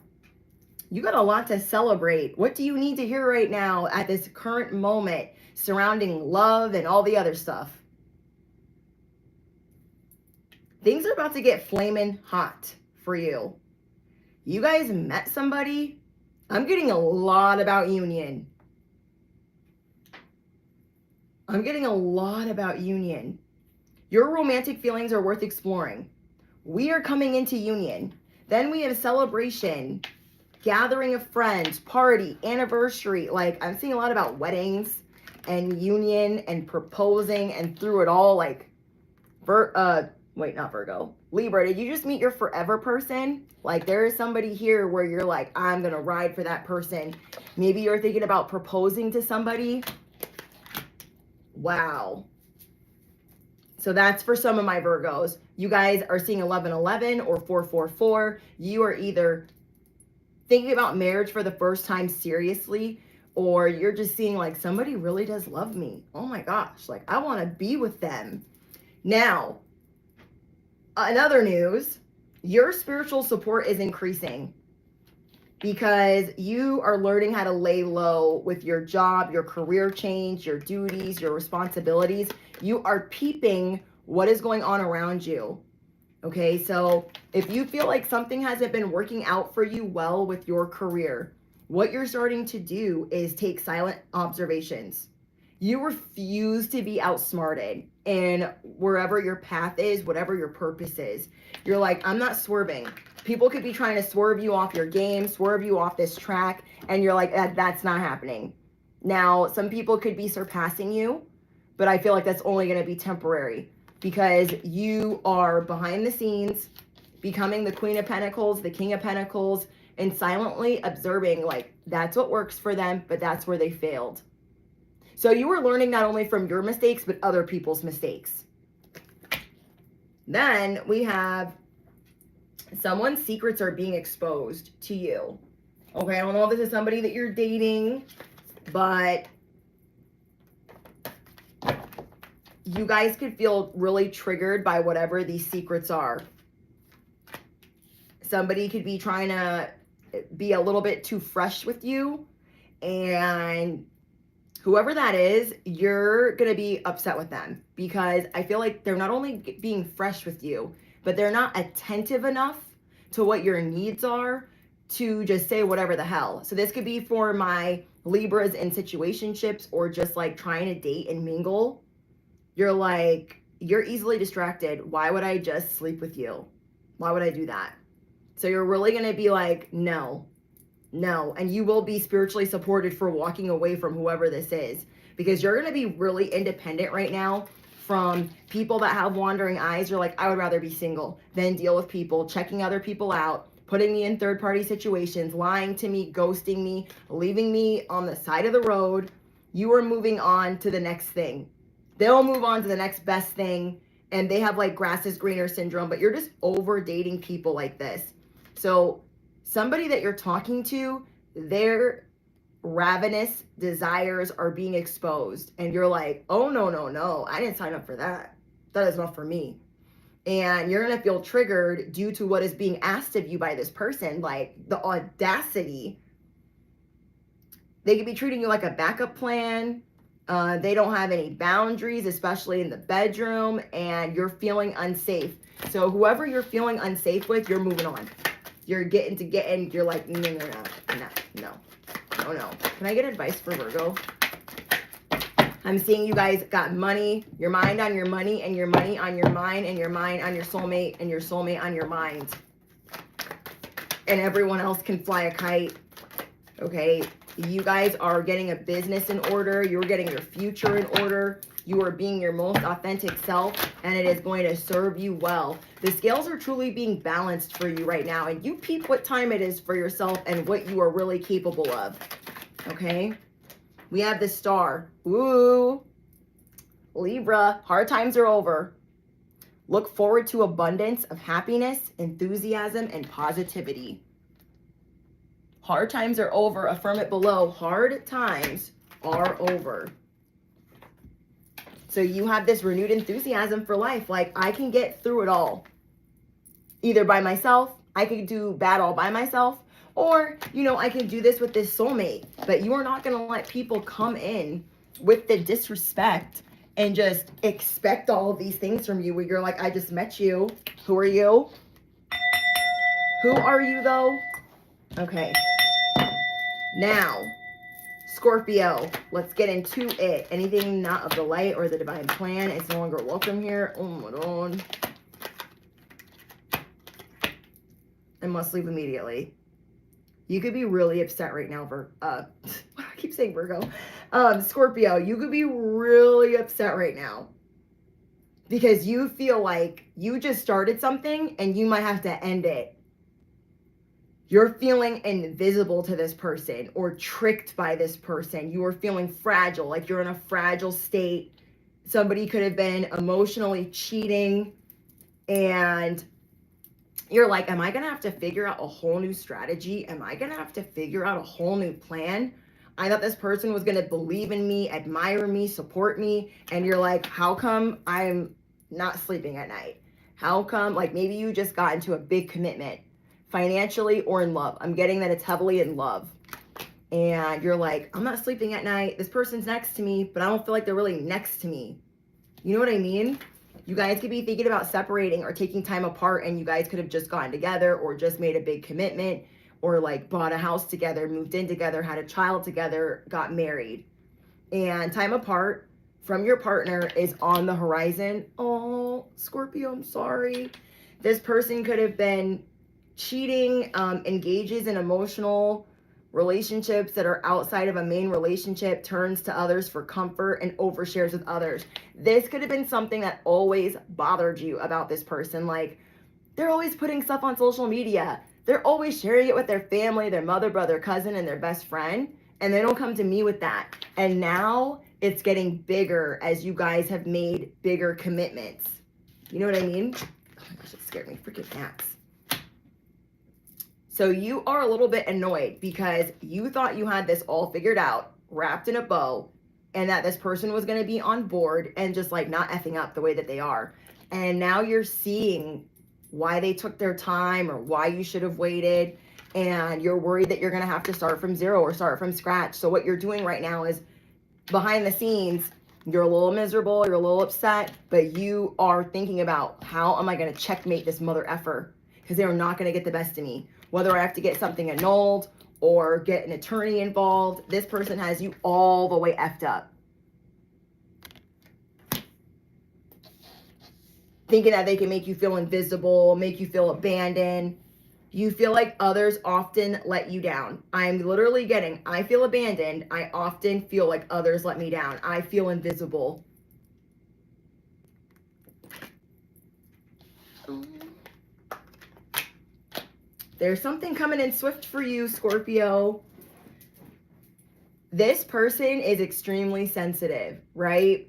You got a lot to celebrate. What do you need to hear right now at this current moment surrounding love and all the other stuff? Things are about to get flaming hot for you. You guys met somebody. I'm getting a lot about union. I'm getting a lot about union. Your romantic feelings are worth exploring. We are coming into union. Then we have celebration, gathering of friends, party, anniversary. Like, I'm seeing a lot about weddings and union and proposing, and through it all, like, wait, not Virgo. Libra, did you just meet your forever person? Like, there is somebody here where you're like, I'm going to ride for that person. Maybe you're thinking about proposing to somebody. Wow. So that's for some of my Virgos. You guys are seeing 1111 or 444. You are either thinking about marriage for the first time seriously, or you're just seeing like somebody really does love me. Oh my gosh, like I want to be with them. Now, in other news, your spiritual support is increasing because you are learning how to lay low with your job, your career change, your duties, your responsibilities. You are peeping what is going on around you. Okay, so if you feel like something hasn't been working out for you well with your career, what you're starting to do is take silent observations. You refuse to be outsmarted in wherever your path is, whatever your purpose is. You're like, I'm not swerving. People could be trying to swerve you off your game, swerve you off this track, and you're like, that's not happening. Now, some people could be surpassing you, but I feel like that's only going to be temporary because you are behind the scenes, becoming the Queen of Pentacles, the King of Pentacles, and silently observing, like, that's what works for them, but that's where they failed. So you are learning not only from your mistakes, but other people's mistakes. Then we have someone's secrets are being exposed to you. Okay, I don't know if this is somebody that you're dating, but you guys could feel really triggered by whatever these secrets are. Somebody could be trying to be a little bit too fresh with you, and whoever that is, you're going to be upset with them because I feel like they're not only being fresh with you, but they're not attentive enough to what your needs are to just say whatever the hell. So this could be for my Libras in situationships or just like trying to date and mingle. You're like, you're easily distracted. Why would I just sleep with you? Why would I do that? So you're really going to be like, no. And you will be spiritually supported for walking away from whoever this is, because you're going to be really independent right now from people that have wandering eyes. You're like, I would rather be single than deal with people checking other people out, putting me in third-party situations, lying to me, ghosting me, leaving me on the side of the road. You are moving on to the next thing. They'll move on to the next best thing, and they have like grass is greener syndrome, but you're just over dating people like this. So somebody that you're talking to, their ravenous desires are being exposed, and you're like, oh, no, I didn't sign up for that. That is not for me. And you're going to feel triggered due to what is being asked of you by this person, like the audacity. They could be treating you like a backup plan. They don't have any boundaries, especially in the bedroom, and you're feeling unsafe. So whoever you're feeling unsafe with, you're moving on. You're you're like, no. Can I get advice for Virgo? I'm seeing you guys got money, your mind on your money, and your money on your mind, and your mind on your soulmate, and your soulmate on your mind. And everyone else can fly a kite. Okay, you guys are getting a business in order. You're getting your future in order. You are being your most authentic self, and it is going to serve you well. The scales are truly being balanced for you right now, and you peep what time it is for yourself and what you are really capable of. Okay, we have the Star. Ooh, Libra, hard times are over. Look forward to abundance of happiness, enthusiasm, and positivity. Hard times are over. Affirm it below. Hard times are over. So you have this renewed enthusiasm for life. Like, I can get through it all. Either by myself, I can do bad all by myself, or, you know, I can do this with this soulmate. But you are not going to let people come in with the disrespect and just expect all of these things from you where you're like, I just met you. Who are you? Who are you, though? Okay. Now, Scorpio, let's get into it. Anything not of the light or the divine plan is no longer welcome here. Oh my God. I must leave immediately. You could be really upset right now, I keep saying Virgo. Scorpio, you could be really upset right now because you feel like you just started something and you might have to end it. You're feeling invisible to this person or tricked by this person. You are feeling fragile, like you're in a fragile state. Somebody could have been emotionally cheating, and you're like, am I going to have to figure out a whole new strategy? Am I going to have to figure out a whole new plan? I thought this person was going to believe in me, admire me, support me. And you're like, how come I'm not sleeping at night? How come, like, maybe you just got into a big commitment financially or in love. I'm getting that it's heavily in love. And you're like, I'm not sleeping at night. This person's next to me, but I don't feel like they're really next to me. You know what I mean? You guys could be thinking about separating or taking time apart, and you guys could have just gotten together or just made a big commitment or like bought a house together, moved in together, had a child together, got married. And time apart from your partner is on the horizon. Oh, Scorpio, I'm sorry. This person could have been cheating, engages in emotional relationships that are outside of a main relationship, turns to others for comfort, and overshares with others. This could have been something that always bothered you about this person. Like, they're always putting stuff on social media. They're always sharing it with their family, their mother, brother, cousin, and their best friend. And they don't come to me with that. And now it's getting bigger as you guys have made bigger commitments. You know what I mean? Oh my gosh, it scared me. Freaking gnats. So you are a little bit annoyed because you thought you had this all figured out, wrapped in a bow, and that this person was going to be on board and just like not effing up the way that they are. And now you're seeing why they took their time or why you should have waited. And you're worried that you're going to have to start from zero or start from scratch. So what you're doing right now is behind the scenes, you're a little miserable, you're a little upset, but you are thinking about how am I going to checkmate this mother effer? Because they are not going to get the best of me. Whether I have to get something annulled or get an attorney involved, this person has you all the way effed up. Thinking that they can make you feel invisible, make you feel abandoned. You feel like others often let you down. I'm literally getting, I feel abandoned. I often feel like others let me down. I feel invisible. There's something coming in swift for you, Scorpio. This person is extremely sensitive, right?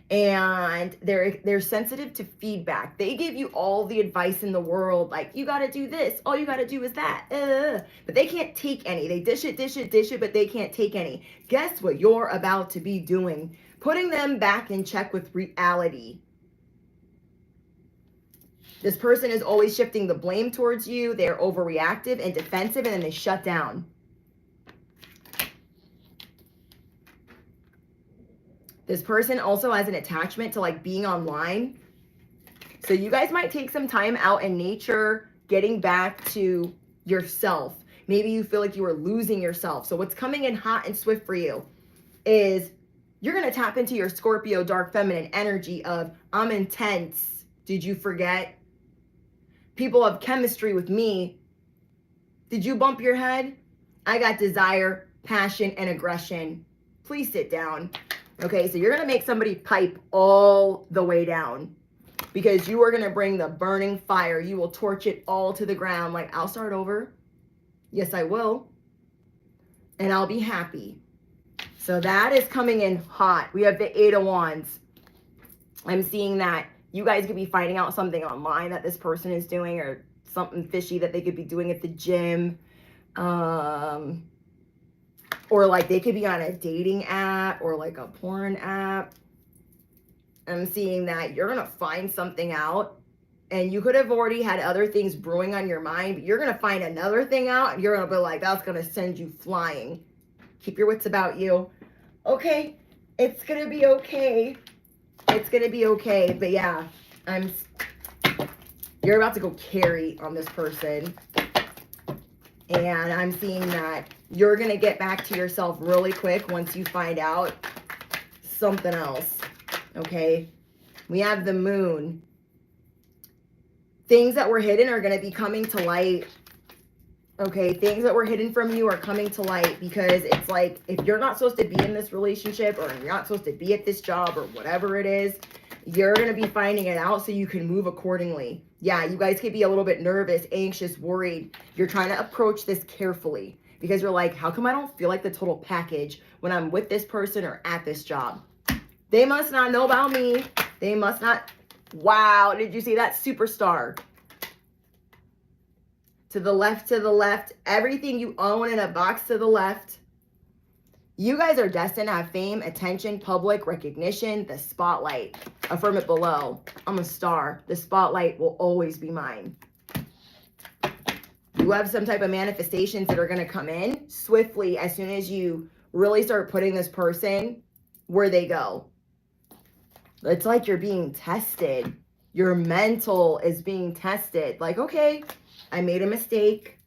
And they're sensitive to feedback. They give you all the advice in the world, like, you got to do this, all you got to do is that, but they can't take any. They dish it, but they can't take any. Guess what you're about to be doing? Putting them back in check with reality. This person is always shifting the blame towards you. They're overreactive and defensive, and then they shut down. This person also has an attachment to like being online. So you guys might take some time out in nature, getting back to yourself. Maybe you feel like you are losing yourself. So what's coming in hot and swift for you is you're going to tap into your Scorpio dark feminine energy of I'm intense. Did you forget? People have chemistry with me. Did you bump your head? I got desire, passion, and aggression. Please sit down. Okay, so you're going to make somebody pipe all the way down because you are going to bring the burning fire. You will torch it all to the ground. Like, I'll start over. Yes, I will. And I'll be happy. So that is coming in hot. We have the 8 of Wands. I'm seeing that you guys could be finding out something online that this person is doing or something fishy that they could be doing at the gym. Or like they could be on a dating app or like a porn app. I'm seeing that you're going to find something out and you could have already had other things brewing on your mind, but you're going to find another thing out and you're going to be like, that's going to send you flying. Keep your wits about you. Okay, it's going to be okay. It's going to be okay. But yeah, you're about to go carry on this person. And I'm seeing that you're going to get back to yourself really quick once you find out something else. Okay. We have the moon. Things that were hidden are going to be coming to light. Okay. Things that were hidden from you are coming to light because it's like, if you're not supposed to be in this relationship or you're not supposed to be at this job or whatever it is, you're going to be finding it out so you can move accordingly. Yeah, you guys could be a little bit nervous, anxious, worried. You're trying to approach this carefully because you're like, how come I don't feel like the total package when I'm with this person or at this job? They must not know about me. They must not. Wow, did you see that? Superstar. To the left, everything you own in a box to the left. You guys are destined to have fame, attention, public recognition, the spotlight. Affirm it below. I'm a star. The spotlight will always be mine. You have some type of manifestations that are going to come in swiftly as soon as you really start putting this person where they go. It's like you're being tested. Your mental is being tested. Like, okay, I made a mistake.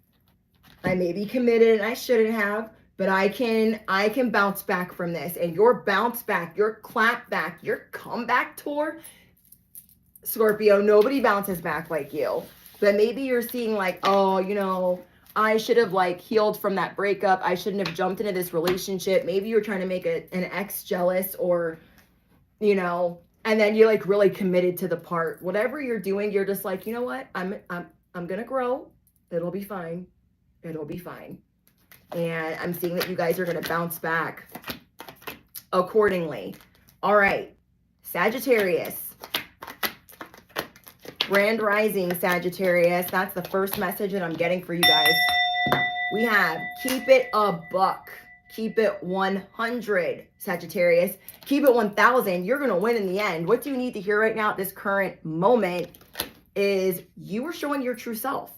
I may be committed and I shouldn't have, but I can bounce back from this. And your bounce back, your clap back, your comeback tour, Scorpio, nobody bounces back like you. But maybe you're seeing like, oh, you know, I should have like healed from that breakup. I shouldn't have jumped into this relationship. Maybe you're trying to make an ex jealous, or, you know, and then you're like really committed to the part. Whatever you're doing, you're just like, you know what? I'm going to grow. It'll be fine. It'll be fine. And I'm seeing that you guys are going to bounce back accordingly. All right. Sagittarius. Grand rising Sagittarius. That's the first message that I'm getting for you guys. We have keep it a buck. Keep it 100, Sagittarius. Keep it 1,000. You're going to win in the end. What do you need to hear right now at this current moment is you are showing your true self.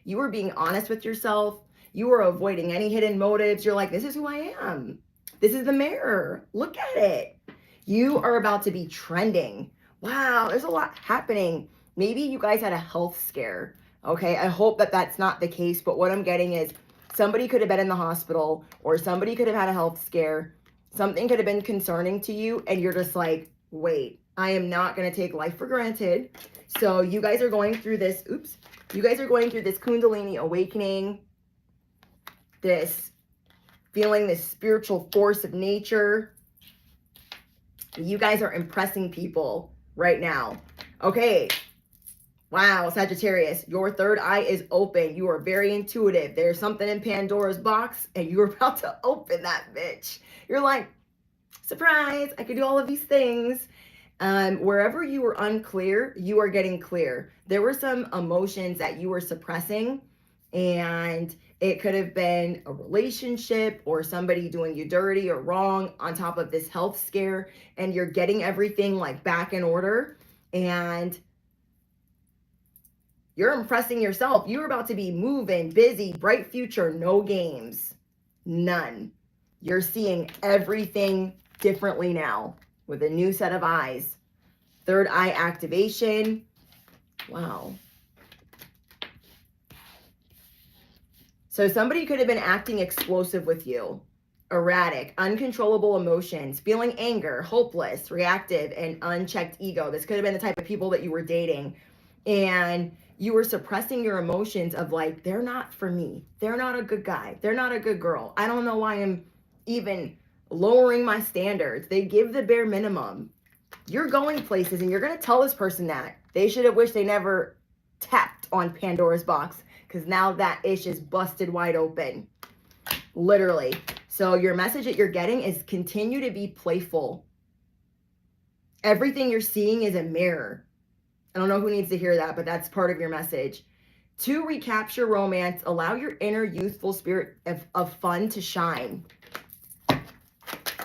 You are being honest with yourself. You are avoiding any hidden motives. You're like, this is who I am. This is the mirror. Look at it. You are about to be trending. Wow, there's a lot happening. Maybe you guys had a health scare. Okay, I hope that that's not the case. But what I'm getting is somebody could have been in the hospital, or somebody could have had a health scare. Something could have been concerning to you. And you're just like, wait, I am not going to take life for granted. So you guys are going through this. Oops. You guys are going through this Kundalini awakening. This feeling this spiritual force of nature. You guys are impressing people right now. Okay. Wow, Sagittarius, your third eye is open. You are very intuitive. There's something in Pandora's box and you're about to open that bitch. You're like, surprise, I could do all of these things. Wherever you were unclear, you are getting clear. There were some emotions that you were suppressing, and it could have been a relationship or somebody doing you dirty or wrong on top of this health scare, and you're getting everything like back in order, and you're impressing yourself. You're about to be moving, busy, bright future, no games, none. You're seeing everything differently now with a new set of eyes. Third eye activation. Wow. So somebody could have been acting explosive with you. Erratic, uncontrollable emotions, feeling anger, hopeless, reactive, and unchecked ego. This could have been the type of people that you were dating. And you were suppressing your emotions of like, they're not for me. They're not a good guy. They're not a good girl. I don't know why I'm even lowering my standards. They give the bare minimum. You're going places and you're going to tell this person that. They should have wished they never tapped on Pandora's box, because now that ish is busted wide open. Literally. So your message that you're getting is continue to be playful. Everything you're seeing is a mirror. I don't know who needs to hear that, but that's part of your message. To recapture romance, allow your inner youthful spirit of fun to shine.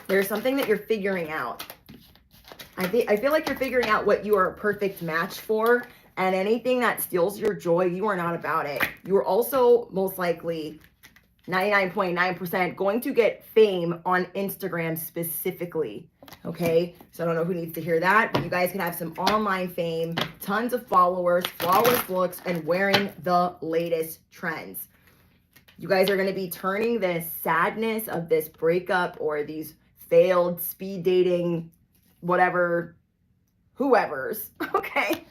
There's something that you're figuring out. I feel like you're figuring out what you are a perfect match for, and anything that steals your joy, you are not about it. You are also most likely 99.9% going to get fame on Instagram specifically. Okay, so I don't know who needs to hear that, but you guys can have some online fame, tons of followers, flawless looks, and wearing the latest trends. You guys are going to be turning this sadness of this breakup or these failed speed dating, whatever, whoever's, okay?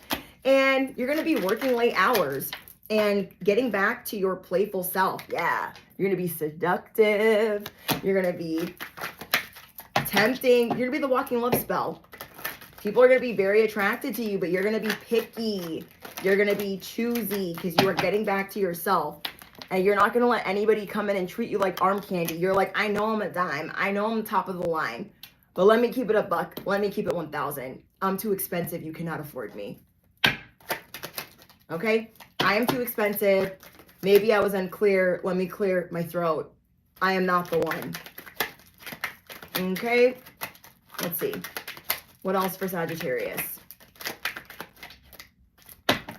And you're going to be working late hours and getting back to your playful self. Yeah, you're going to be seductive. You're going to be tempting. You're going to be the walking love spell. People are going to be very attracted to you, but you're going to be picky. You're going to be choosy because you are getting back to yourself. And you're not going to let anybody come in and treat you like arm candy. You're like, I know I'm a dime. I know I'm top of the line. But let me keep it a buck. Let me keep it 1,000. I'm too expensive. You cannot afford me. Okay? I am too expensive. Maybe I was unclear. Let me clear my throat. I am not the one. Okay? Let's see. What else for Sagittarius?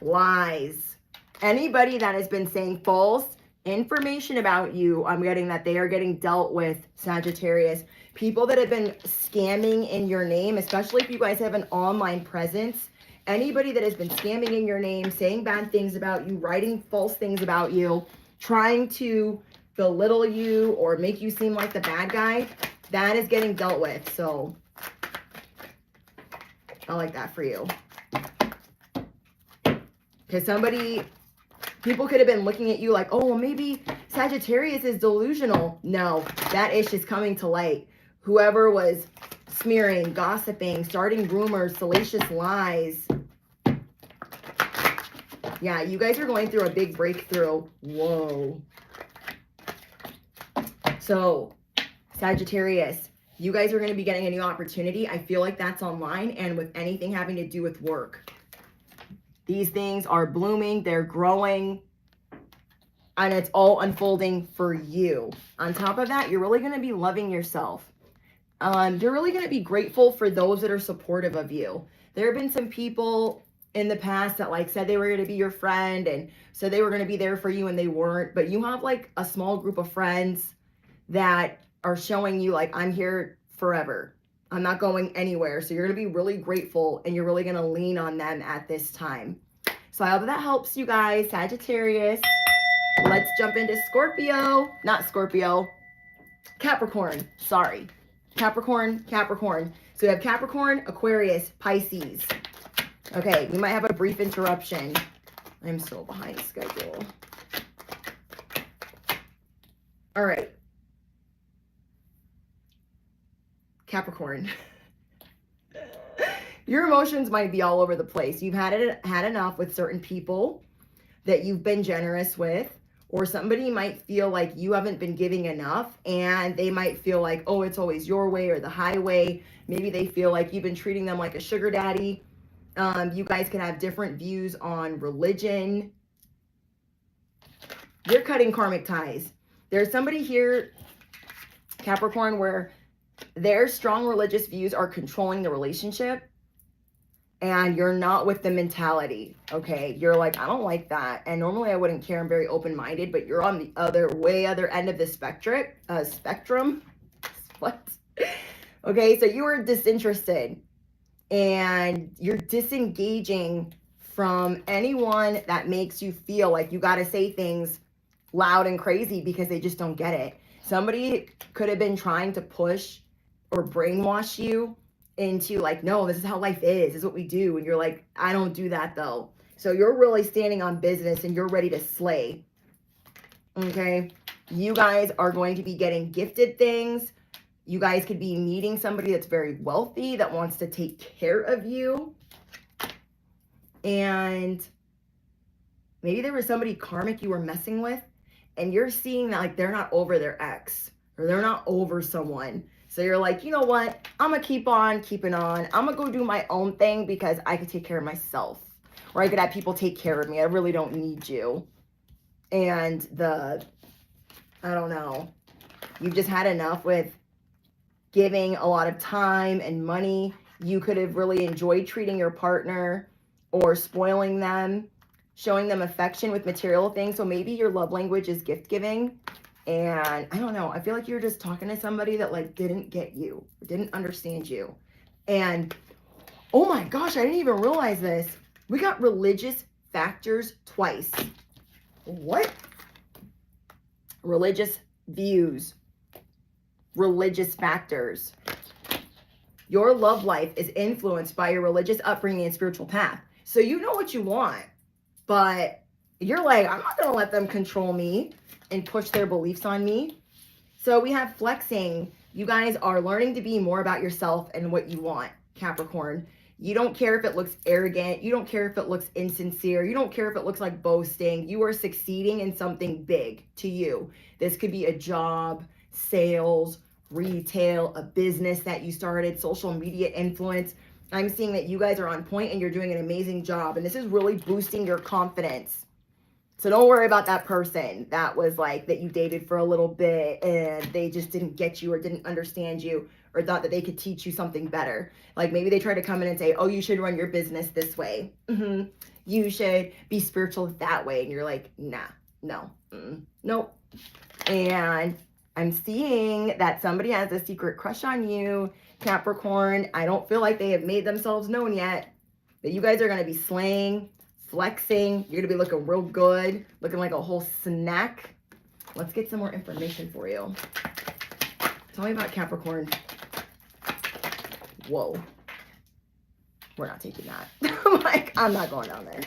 Lies. Anybody that has been saying false information about you, I'm getting that they are getting dealt with, Sagittarius. People that have been scamming in your name, especially if you guys have an online presence Anybody that has been scamming in your name, saying bad things about you, writing false things about you, trying to belittle you or make you seem like the bad guy, that is getting dealt with. So I like that for you. Because people could have been looking at you like, oh, well, maybe Sagittarius is delusional. No, that ish is coming to light. Whoever was smearing, gossiping, starting rumors, salacious lies. Yeah, you guys are going through a big breakthrough. Whoa. So, Sagittarius, you guys are going to be getting a new opportunity. I feel like that's online and with anything having to do with work. These things are blooming, they're growing, and it's all unfolding for you. On top of that, you're really going to be loving yourself. You're really going to be grateful for those that are supportive of you. There have been some people in the past that like said they were going to be your friend and so they were going to be there for you and they weren't. But you have like a small group of friends that are showing you like, I'm here forever. I'm not going anywhere. So you're going to be really grateful and you're really going to lean on them at this time. So I hope that helps you guys, Sagittarius. Let's jump into Scorpio. Not Scorpio. Capricorn. Sorry. Capricorn. So we have Capricorn, Aquarius, Pisces. Okay, we might have a brief interruption. I'm so behind schedule. All right. Capricorn. Your emotions might be all over the place. You've had enough with certain people that you've been generous with, or somebody might feel like you haven't been giving enough and they might feel like, oh, it's always your way or the highway. Maybe they feel like you've been treating them like a sugar daddy. You guys can have different views on religion. You're cutting karmic ties. There's somebody here, Capricorn, where their strong religious views are controlling the relationship and you're not with the mentality. Okay, you're like, I don't like that. And normally I wouldn't care. I'm very open-minded, but you're on the way other end of the spectrum. What? Okay, so you are disinterested and you're disengaging from anyone that makes you feel like you got to say things loud and crazy because they just don't get it. Somebody could have been trying to push or brainwash you into like, no, this is how life is. This is what we do. And you're like, I don't do that though. So you're really standing on business and you're ready to slay. Okay. You guys are going to be getting gifted things. You guys could be meeting somebody that's very wealthy that wants to take care of you. And maybe there was somebody karmic you were messing with and you're seeing that like they're not over their ex or they're not over someone. So you're like, you know what? I'm going to keep on keeping on. I'm going to go do my own thing because I could take care of myself. Or I could have people take care of me. I really don't need you. And I don't know. You've just had enough with giving a lot of time and money. You could have really enjoyed treating your partner or spoiling them, showing them affection with material things. So maybe your love language is gift giving. And I don't know, I feel like you're just talking to somebody that like didn't get you, didn't understand you. And oh my gosh, I didn't even realize this. We got religious factors twice. What? Religious views, religious factors. Your love life is influenced by your religious upbringing and spiritual path. So you know what you want, but you're like, I'm not going to let them control me and push their beliefs on me. So we have flexing. You guys are learning to be more about yourself and what you want, Capricorn. You don't care if it looks arrogant. You don't care if it looks insincere. You don't care if it looks like boasting. You are succeeding in something big to you. This could be a job, sales, retail, a business that you started, social media influence. I'm seeing that you guys are on point and you're doing an amazing job. And this is really boosting your confidence. So don't worry about that person that was like, that you dated for a little bit and they just didn't get you or didn't understand you or thought that they could teach you something better. Like maybe they try to come in and say, oh, you should run your business this way. You should be spiritual that way. And you're like, nah, no, nope. And I'm seeing that somebody has a secret crush on you, Capricorn. I don't feel like they have made themselves known yet. But you guys are going to be slaying, flexing. You're going to be looking real good, looking like a whole snack. Let's get some more information for you. Tell me about Capricorn. Whoa. We're not taking that. Like, I'm not going down there.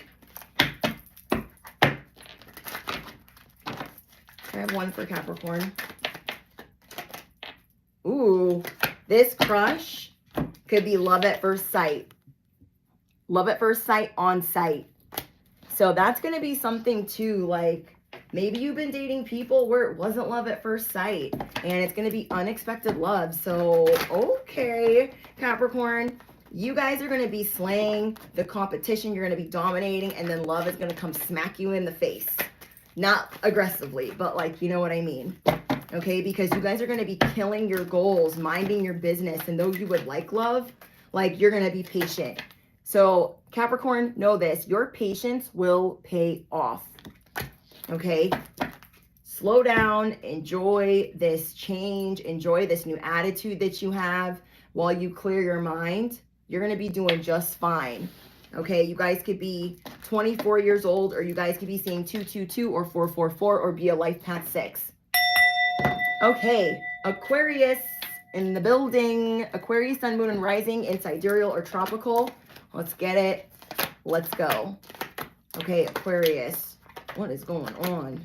I have one for Capricorn. Ooh, this crush could be love at first sight. Love at first sight on sight. So that's going to be something too, like maybe you've been dating people where it wasn't love at first sight and it's going to be unexpected love. So, okay, Capricorn, you guys are going to be slaying the competition. You're going to be dominating, and then love is going to come smack you in the face. Not aggressively, but like, you know what I mean? Okay, because you guys are going to be killing your goals, minding your business, and though you would like love, like you're going to be patient. So Capricorn, know this, your patience will pay off. Okay, slow down, enjoy this change, enjoy this new attitude that you have while you clear your mind. You're going to be doing just fine. Okay, you guys could be 24 years old, or you guys could be seeing 222 or 444 or be a life path 6. Okay, Aquarius in the building. Aquarius, sun, moon, and rising in sidereal or tropical. Let's get it. Let's go. Okay, Aquarius. What is going on?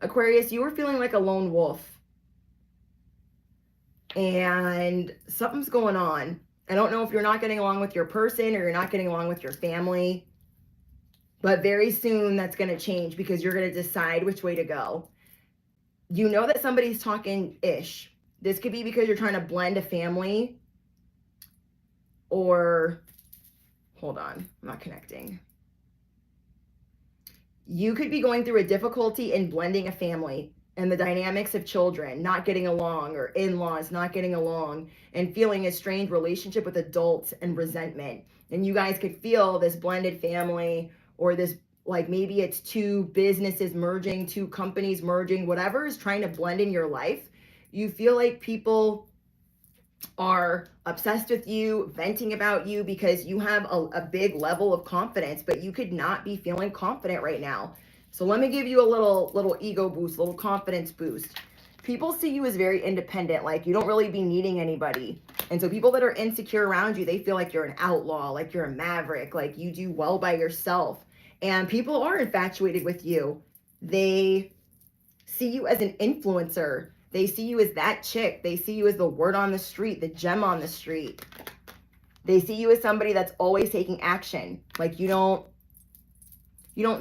Aquarius, you were feeling like a lone wolf. And something's going on. I don't know if you're not getting along with your person or you're not getting along with your family. But very soon that's going to change because you're going to decide which way to go. You know that somebody's talking ish. This could be because you're trying to blend a family. Or, hold on, I'm not connecting. You could be going through a difficulty in blending a family and the dynamics of children not getting along, or in-laws not getting along, and feeling a strained relationship with adults and resentment. And you guys could feel this blended family, or this, like maybe it's two businesses merging, two companies merging, whatever is trying to blend in your life. You feel like people are obsessed with you, venting about you because you have a big level of confidence, but you could not be feeling confident right now. So let me give you a little ego boost, a little confidence boost. People see you as very independent, like you don't really be needing anybody. And so people that are insecure around you, they feel like you're an outlaw, like you're a maverick, like you do well by yourself. And people are infatuated with you. They see you as an influencer. They see you as that chick. They see you as the word on the street, the gem on the street. They see you as somebody that's always taking action. Like you don't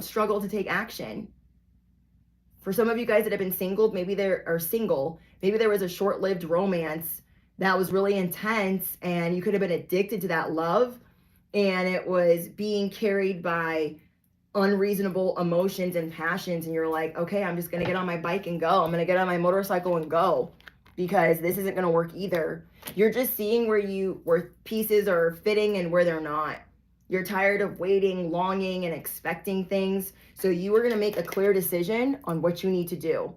struggle to take action. For some of you guys that have been single, maybe maybe there was a short-lived romance that was really intense and you could have been addicted to that love, and it was being carried by unreasonable emotions and passions, and you're like, okay, I'm just gonna get on my bike and go. I'm gonna get on my motorcycle and go because this isn't gonna work either. You're just seeing where pieces are fitting and where they're not. You're tired of waiting, longing, and expecting things. So you are going to make a clear decision on what you need to do.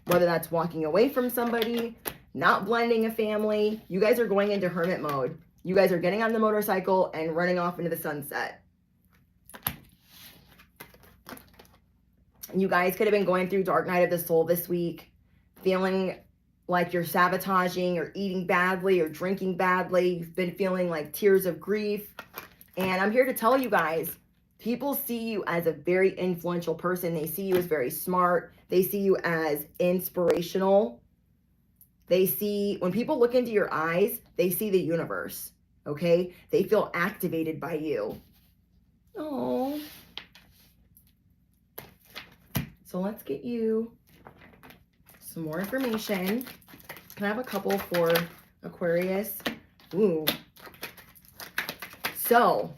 Whether that's walking away from somebody, not blending a family. You guys are going into hermit mode. You guys are getting on the motorcycle and running off into the sunset. You guys could have been going through dark night of the soul this week, feeling like you're sabotaging or eating badly or drinking badly. You've been feeling like tears of grief. And I'm here to tell you guys, people see you as a very influential person. They see you as very smart. They see you as inspirational. When people look into your eyes, they see the universe, okay? They feel activated by you. Oh. So let's get you some more information. Can I have a couple for Aquarius? Ooh. So,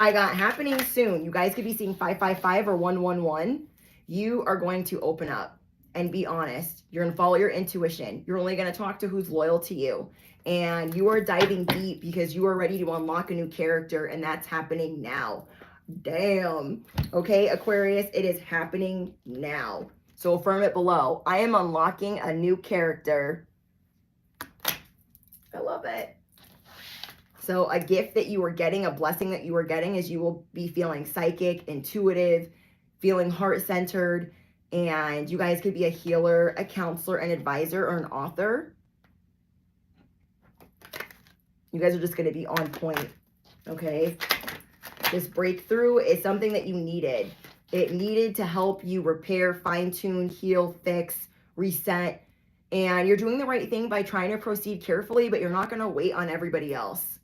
I got happening soon. You guys could be seeing 555 or 111. You are going to open up and be honest. You're going to follow your intuition. You're only going to talk to who's loyal to you. And you are diving deep because you are ready to unlock a new character, and that's happening now. Damn. Okay, Aquarius, it is happening now. So affirm it below. I am unlocking a new character. I love it. So a gift that you are getting, a blessing that you are getting, is you will be feeling psychic, intuitive, feeling heart-centered, and you guys could be a healer, a counselor, an advisor, or an author. You guys are just going to be on point, okay? This breakthrough is something that you needed. It needed to help you repair, fine-tune, heal, fix, reset, and you're doing the right thing by trying to proceed carefully, but you're not going to wait on everybody else.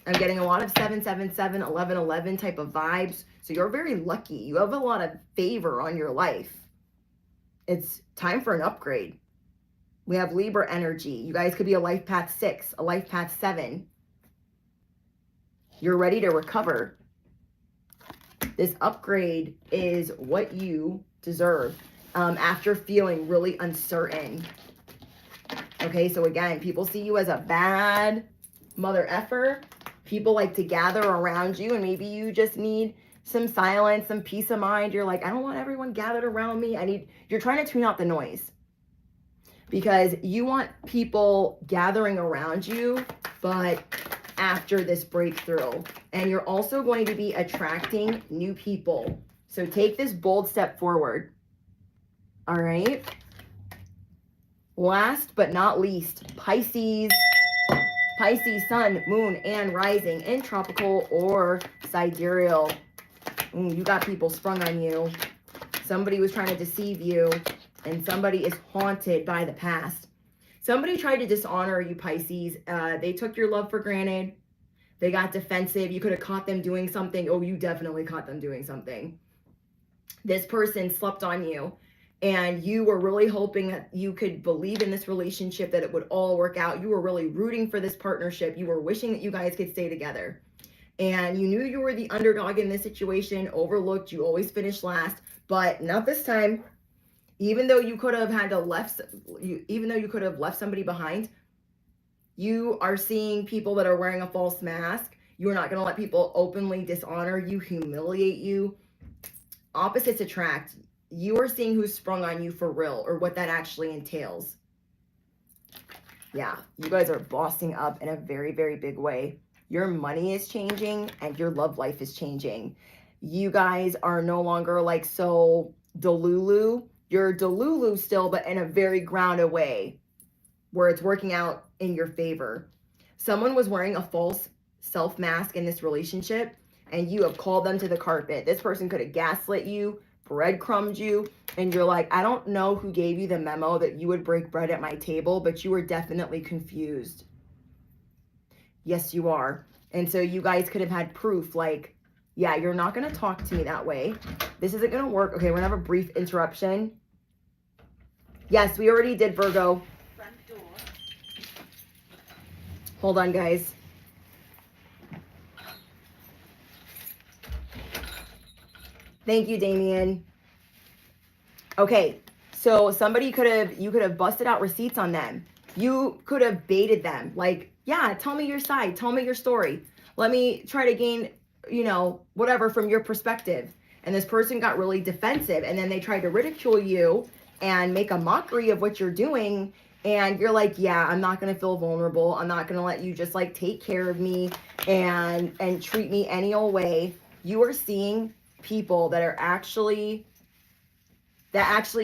I'm getting a lot of 777, 1111 type of vibes. So you're very lucky. You have a lot of favor on your life. It's time for an upgrade. We have Libra energy. You guys could be a life path 6, a life path 7. You're ready to recover. This upgrade is what you deserve after feeling really uncertain. Okay, so again, people see you as a bad mother effer. People like to gather around you, and maybe you just need some silence, some peace of mind. You're like, I don't want everyone gathered around me. You're trying to tune out the noise because you want people gathering around you, but after this breakthrough. And you're also going to be attracting new people. So take this bold step forward. All right. Last but not least, Pisces. Pisces, sun, moon, and rising in tropical or sidereal. You got people sprung on you. Somebody was trying to deceive you, and somebody is haunted by the past. Somebody tried to dishonor you, Pisces. They took your love for granted. They got defensive. You could have caught them doing something. Oh, you definitely caught them doing something. This person slept on you. And you were really hoping that you could believe in this relationship, that it would all work out. You were really rooting for this partnership. You were wishing that you guys could stay together. And you knew you were the underdog in this situation, overlooked. You always finished last, but not this time. Even though you could have left somebody behind, you are seeing people that are wearing a false mask. You are not going to let people openly dishonor you, humiliate you. Opposites attract. You are seeing who's sprung on you for real, or what that actually entails. Yeah, you guys are bossing up in a very, very big way. Your money is changing and your love life is changing. You guys are no longer like so delulu. You're delulu still, but in a very grounded way where it's working out in your favor. Someone was wearing a false self mask in this relationship, and you have called them to the carpet. This person could have gaslit you, breadcrumbed you, and you're like, I don't know who gave you the memo that you would break bread at my table, but you were definitely confused. Yes, you are. And so you guys could have had proof like, yeah, you're not going to talk to me that way. This isn't going to work. Okay, we're going to have a brief interruption. Yes, we already did Virgo. Front door. Hold on, guys. Thank you, Damien. Okay, so you could have busted out receipts on them. You could have baited them. Like, yeah, tell me your side. Tell me your story. Let me try to gain, whatever from your perspective. And this person got really defensive, and then they tried to ridicule you and make a mockery of what you're doing. And you're like, yeah, I'm not going to feel vulnerable. I'm not going to let you just like take care of me and treat me any old way. You are seeing people that actually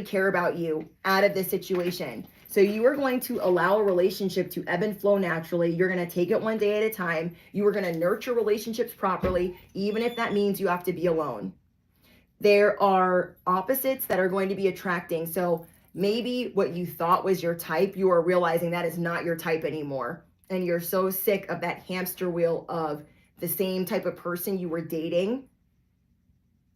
care about you out of this situation. So you are going to allow a relationship to ebb and flow naturally. You're going to take it one day at a time. You are going to nurture relationships properly, even if that means you have to be alone. There are opposites that are going to be attracting. So maybe what you thought was your type, you are realizing that is not your type anymore. And you're so sick of that hamster wheel of the same type of person you were dating.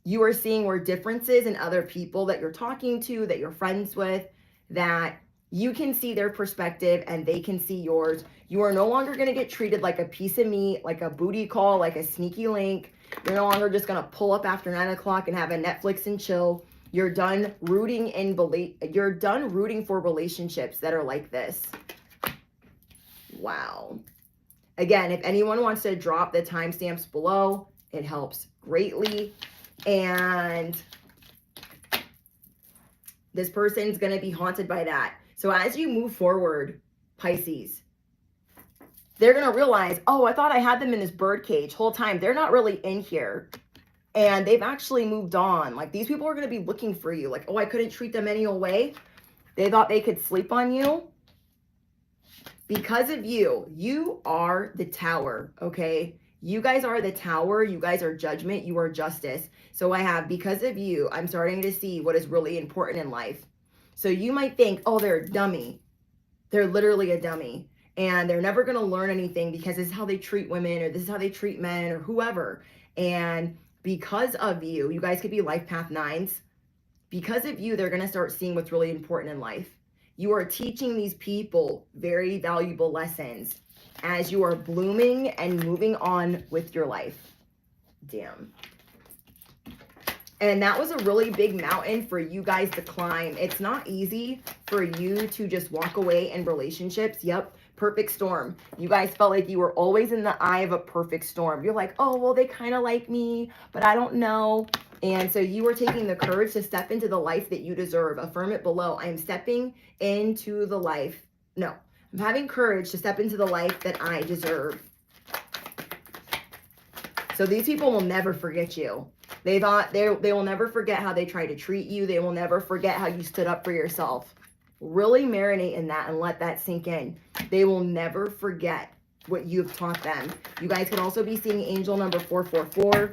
You are seeing where differences in other people that you're talking to, that you're friends with, that you can see their perspective and they can see yours. You are no longer going to get treated like a piece of meat, like a booty call, like a sneaky link. You're no longer just going to pull up after 9 o'clock and have a Netflix and chill. You're done rooting for relationships that are like this. Wow. Again, if anyone wants to drop the timestamps below, it helps greatly. And this person's going to be haunted by that. So as you move forward, Pisces, they're going to realize, oh, I thought I had them in this bird cage whole time. They're not really in here. And they've actually moved on. Like, these people are going to be looking for you. Like, oh, I couldn't treat them any old way. They thought they could sleep on you. Because of you, you are the tower, okay? You guys are the tower. You guys are judgment. You are justice. So I have, because of you, I'm starting to see what is really important in life. So you might think, oh, they're a dummy. They're literally a dummy. And they're never going to learn anything because this is how they treat women, or this is how they treat men, or whoever. And because of you, you guys could be life path 9s. Because of you, they're going to start seeing what's really important in life. You are teaching these people very valuable lessons as you are blooming and moving on with your life. Damn. And that was a really big mountain for you guys to climb. It's not easy for you to just walk away in relationships. Yep. Perfect storm. You guys felt like you were always in the eye of a perfect storm. You're like, oh, well, they kind of like me, but I don't know. And so you were taking the courage to step into the life that you deserve. Affirm it below. I am stepping into the life. No, I'm having courage to step into the life that I deserve. So these people will never forget you. They thought they will never forget how they tried to treat you. They will never forget how you stood up for yourself. Really marinate in that and let that sink in. They will never forget what you've taught them. You guys can also be seeing angel number 444.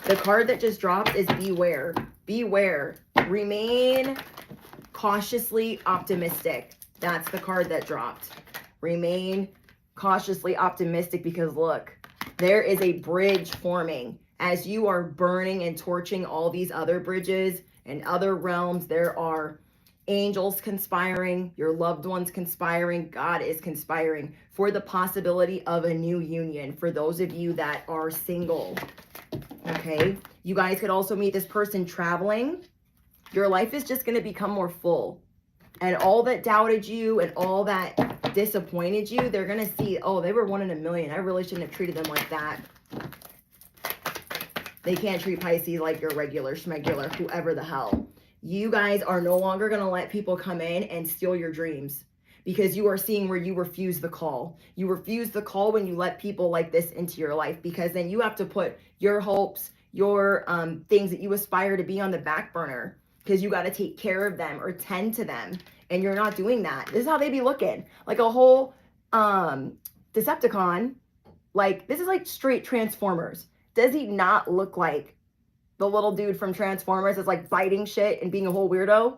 The card that just dropped is beware. Beware. Remain cautiously optimistic. That's the card that dropped. Remain cautiously optimistic, because look, there is a bridge forming. As you are burning and torching all these other bridges and other realms, there are angels conspiring, your loved ones conspiring, God is conspiring for the possibility of a new union for those of you that are single. Okay, you guys could also meet this person traveling. Your life is just going to become more full. And all that doubted you and all that disappointed you, they're going to see, oh, they were 1 in a million. I really shouldn't have treated them like that. They can't treat Pisces like your regular schmegular, whoever the hell. You guys are no longer going to let people come in and steal your dreams, because you are seeing where you refuse the call. You refuse the call when you let people like this into your life, because then you have to put your hopes, your things that you aspire to be on the back burner, because you got to take care of them or tend to them, and you're not doing that. This is how they be looking, like a whole Decepticon. Like, this is like straight Transformers. Does he not look like the little dude from Transformers is like biting shit and being a whole weirdo?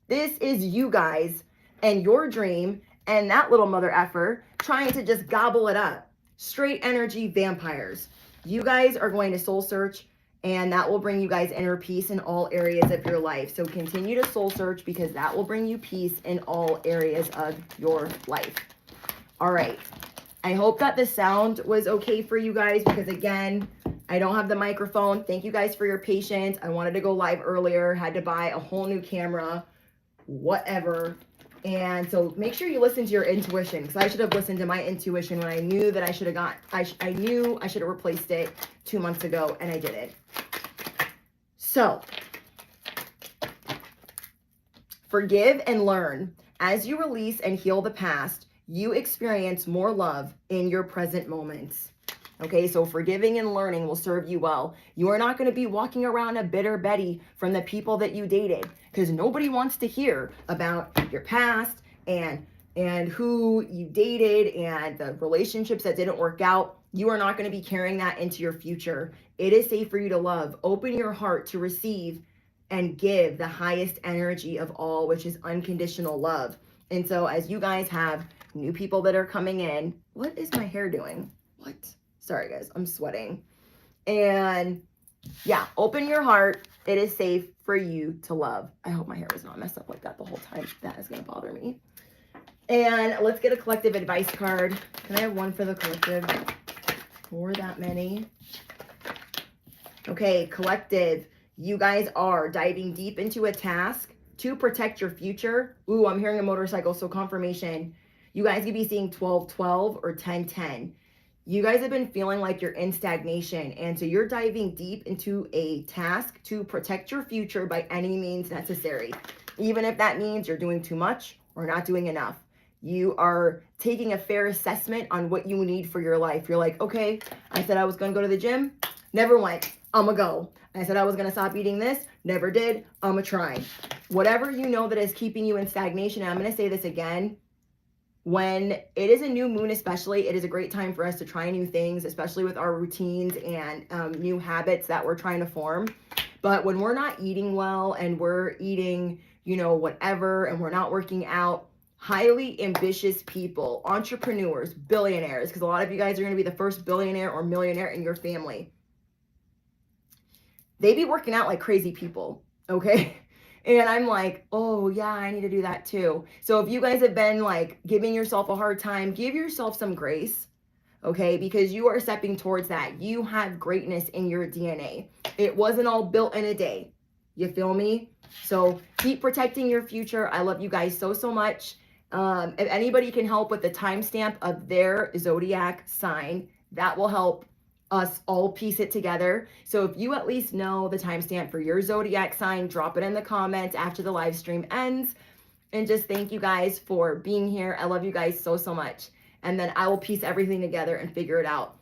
This is you guys and your dream and that little mother effer trying to just gobble it up. Straight energy vampires. You guys are going to soul search, and that will bring you guys inner peace in all areas of your life. So continue to soul search, because that will bring you peace in all areas of your life. All right. I hope that the sound was okay for you guys, because again, I don't have the microphone. Thank you guys for your patience. I wanted to go live earlier, had to buy a whole new camera, whatever. And so make sure you listen to your intuition, because I should have listened to my intuition when I knew that I should have I knew I should have replaced it 2 months ago, and I didn't. So forgive and learn. As you release and heal the past, you experience more love in your present moments. Okay, so forgiving and learning will serve you well. You are not going to be walking around a bitter Betty from the people that you dated, because nobody wants to hear about your past and who you dated and the relationships that didn't work out. You are not going to be carrying that into your future. It is safe for you to love. Open your heart to receive and give the highest energy of all, which is unconditional love. And so as you guys have new people that are coming in, what is my hair doing? What? Sorry, guys, I'm sweating. And yeah, open your heart. It is safe for you to love. I hope my hair was not messed up like that the whole time. That is going to bother me. And let's get a collective advice card. Can I have one for the collective? Or that many? Okay, collective. You guys are diving deep into a task to protect your future. Ooh, I'm hearing a motorcycle, so confirmation. You guys could be seeing 12-12 or 10-10. You guys have been feeling like you're in stagnation, and so you're diving deep into a task to protect your future by any means necessary, even if that means you're doing too much or not doing enough. You are taking a fair assessment on what you need for your life. You're like, okay, I said I was going to go to the gym, never went. I'm going to go. I said I was going to stop eating this, never did. I'm going to try. Whatever you know that is keeping you in stagnation, and I'm going to say this again, when it is a new moon especially, it is a great time for us to try new things, especially with our routines and new habits that we're trying to form. But when we're not eating well and we're eating, you know, whatever, and we're not working out, highly ambitious people, entrepreneurs, billionaires, because a lot of you guys are going to be the first billionaire or millionaire in your family. They be working out like crazy people, okay? And I'm like, oh yeah, I need to do that too. So if you guys have been like giving yourself a hard time, give yourself some grace, okay? Because you are stepping towards that. You have greatness in your DNA. It wasn't all built in a day. You feel me? So keep protecting your future. I love you guys so, so much. If anybody can help with the timestamp of their zodiac sign, that will help us all piece it together. So if you at least know the timestamp for your zodiac sign, drop it in the comments after the live stream ends. And just thank you guys for being here. I love you guys so, so much. And then I will piece everything together and figure it out.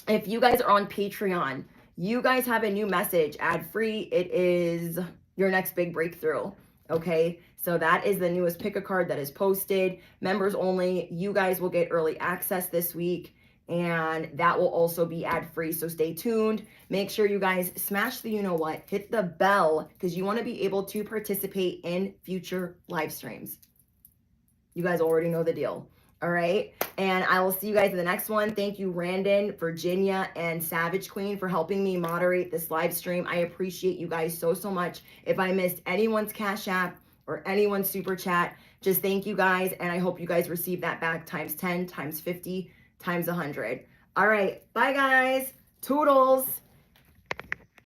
If you guys are on Patreon, you guys have a new message, ad-free. It is your next big breakthrough, okay? So that is the newest pick a card that is posted. Members only. You guys will get early access this week. And that will also be ad-free, so stay tuned. Make sure you guys smash the you-know-what, hit the bell, because you want to be able to participate in future live streams. You guys already know the deal, all right? And I will see you guys in the next one. Thank you, Randon, Virginia, and Savage Queen for helping me moderate this live stream. I appreciate you guys so, so much. If I missed anyone's Cash App or anyone's Super Chat, just thank you guys, and I hope you guys receive that back times 10, times 50, times 100. All right, bye guys. Toodles.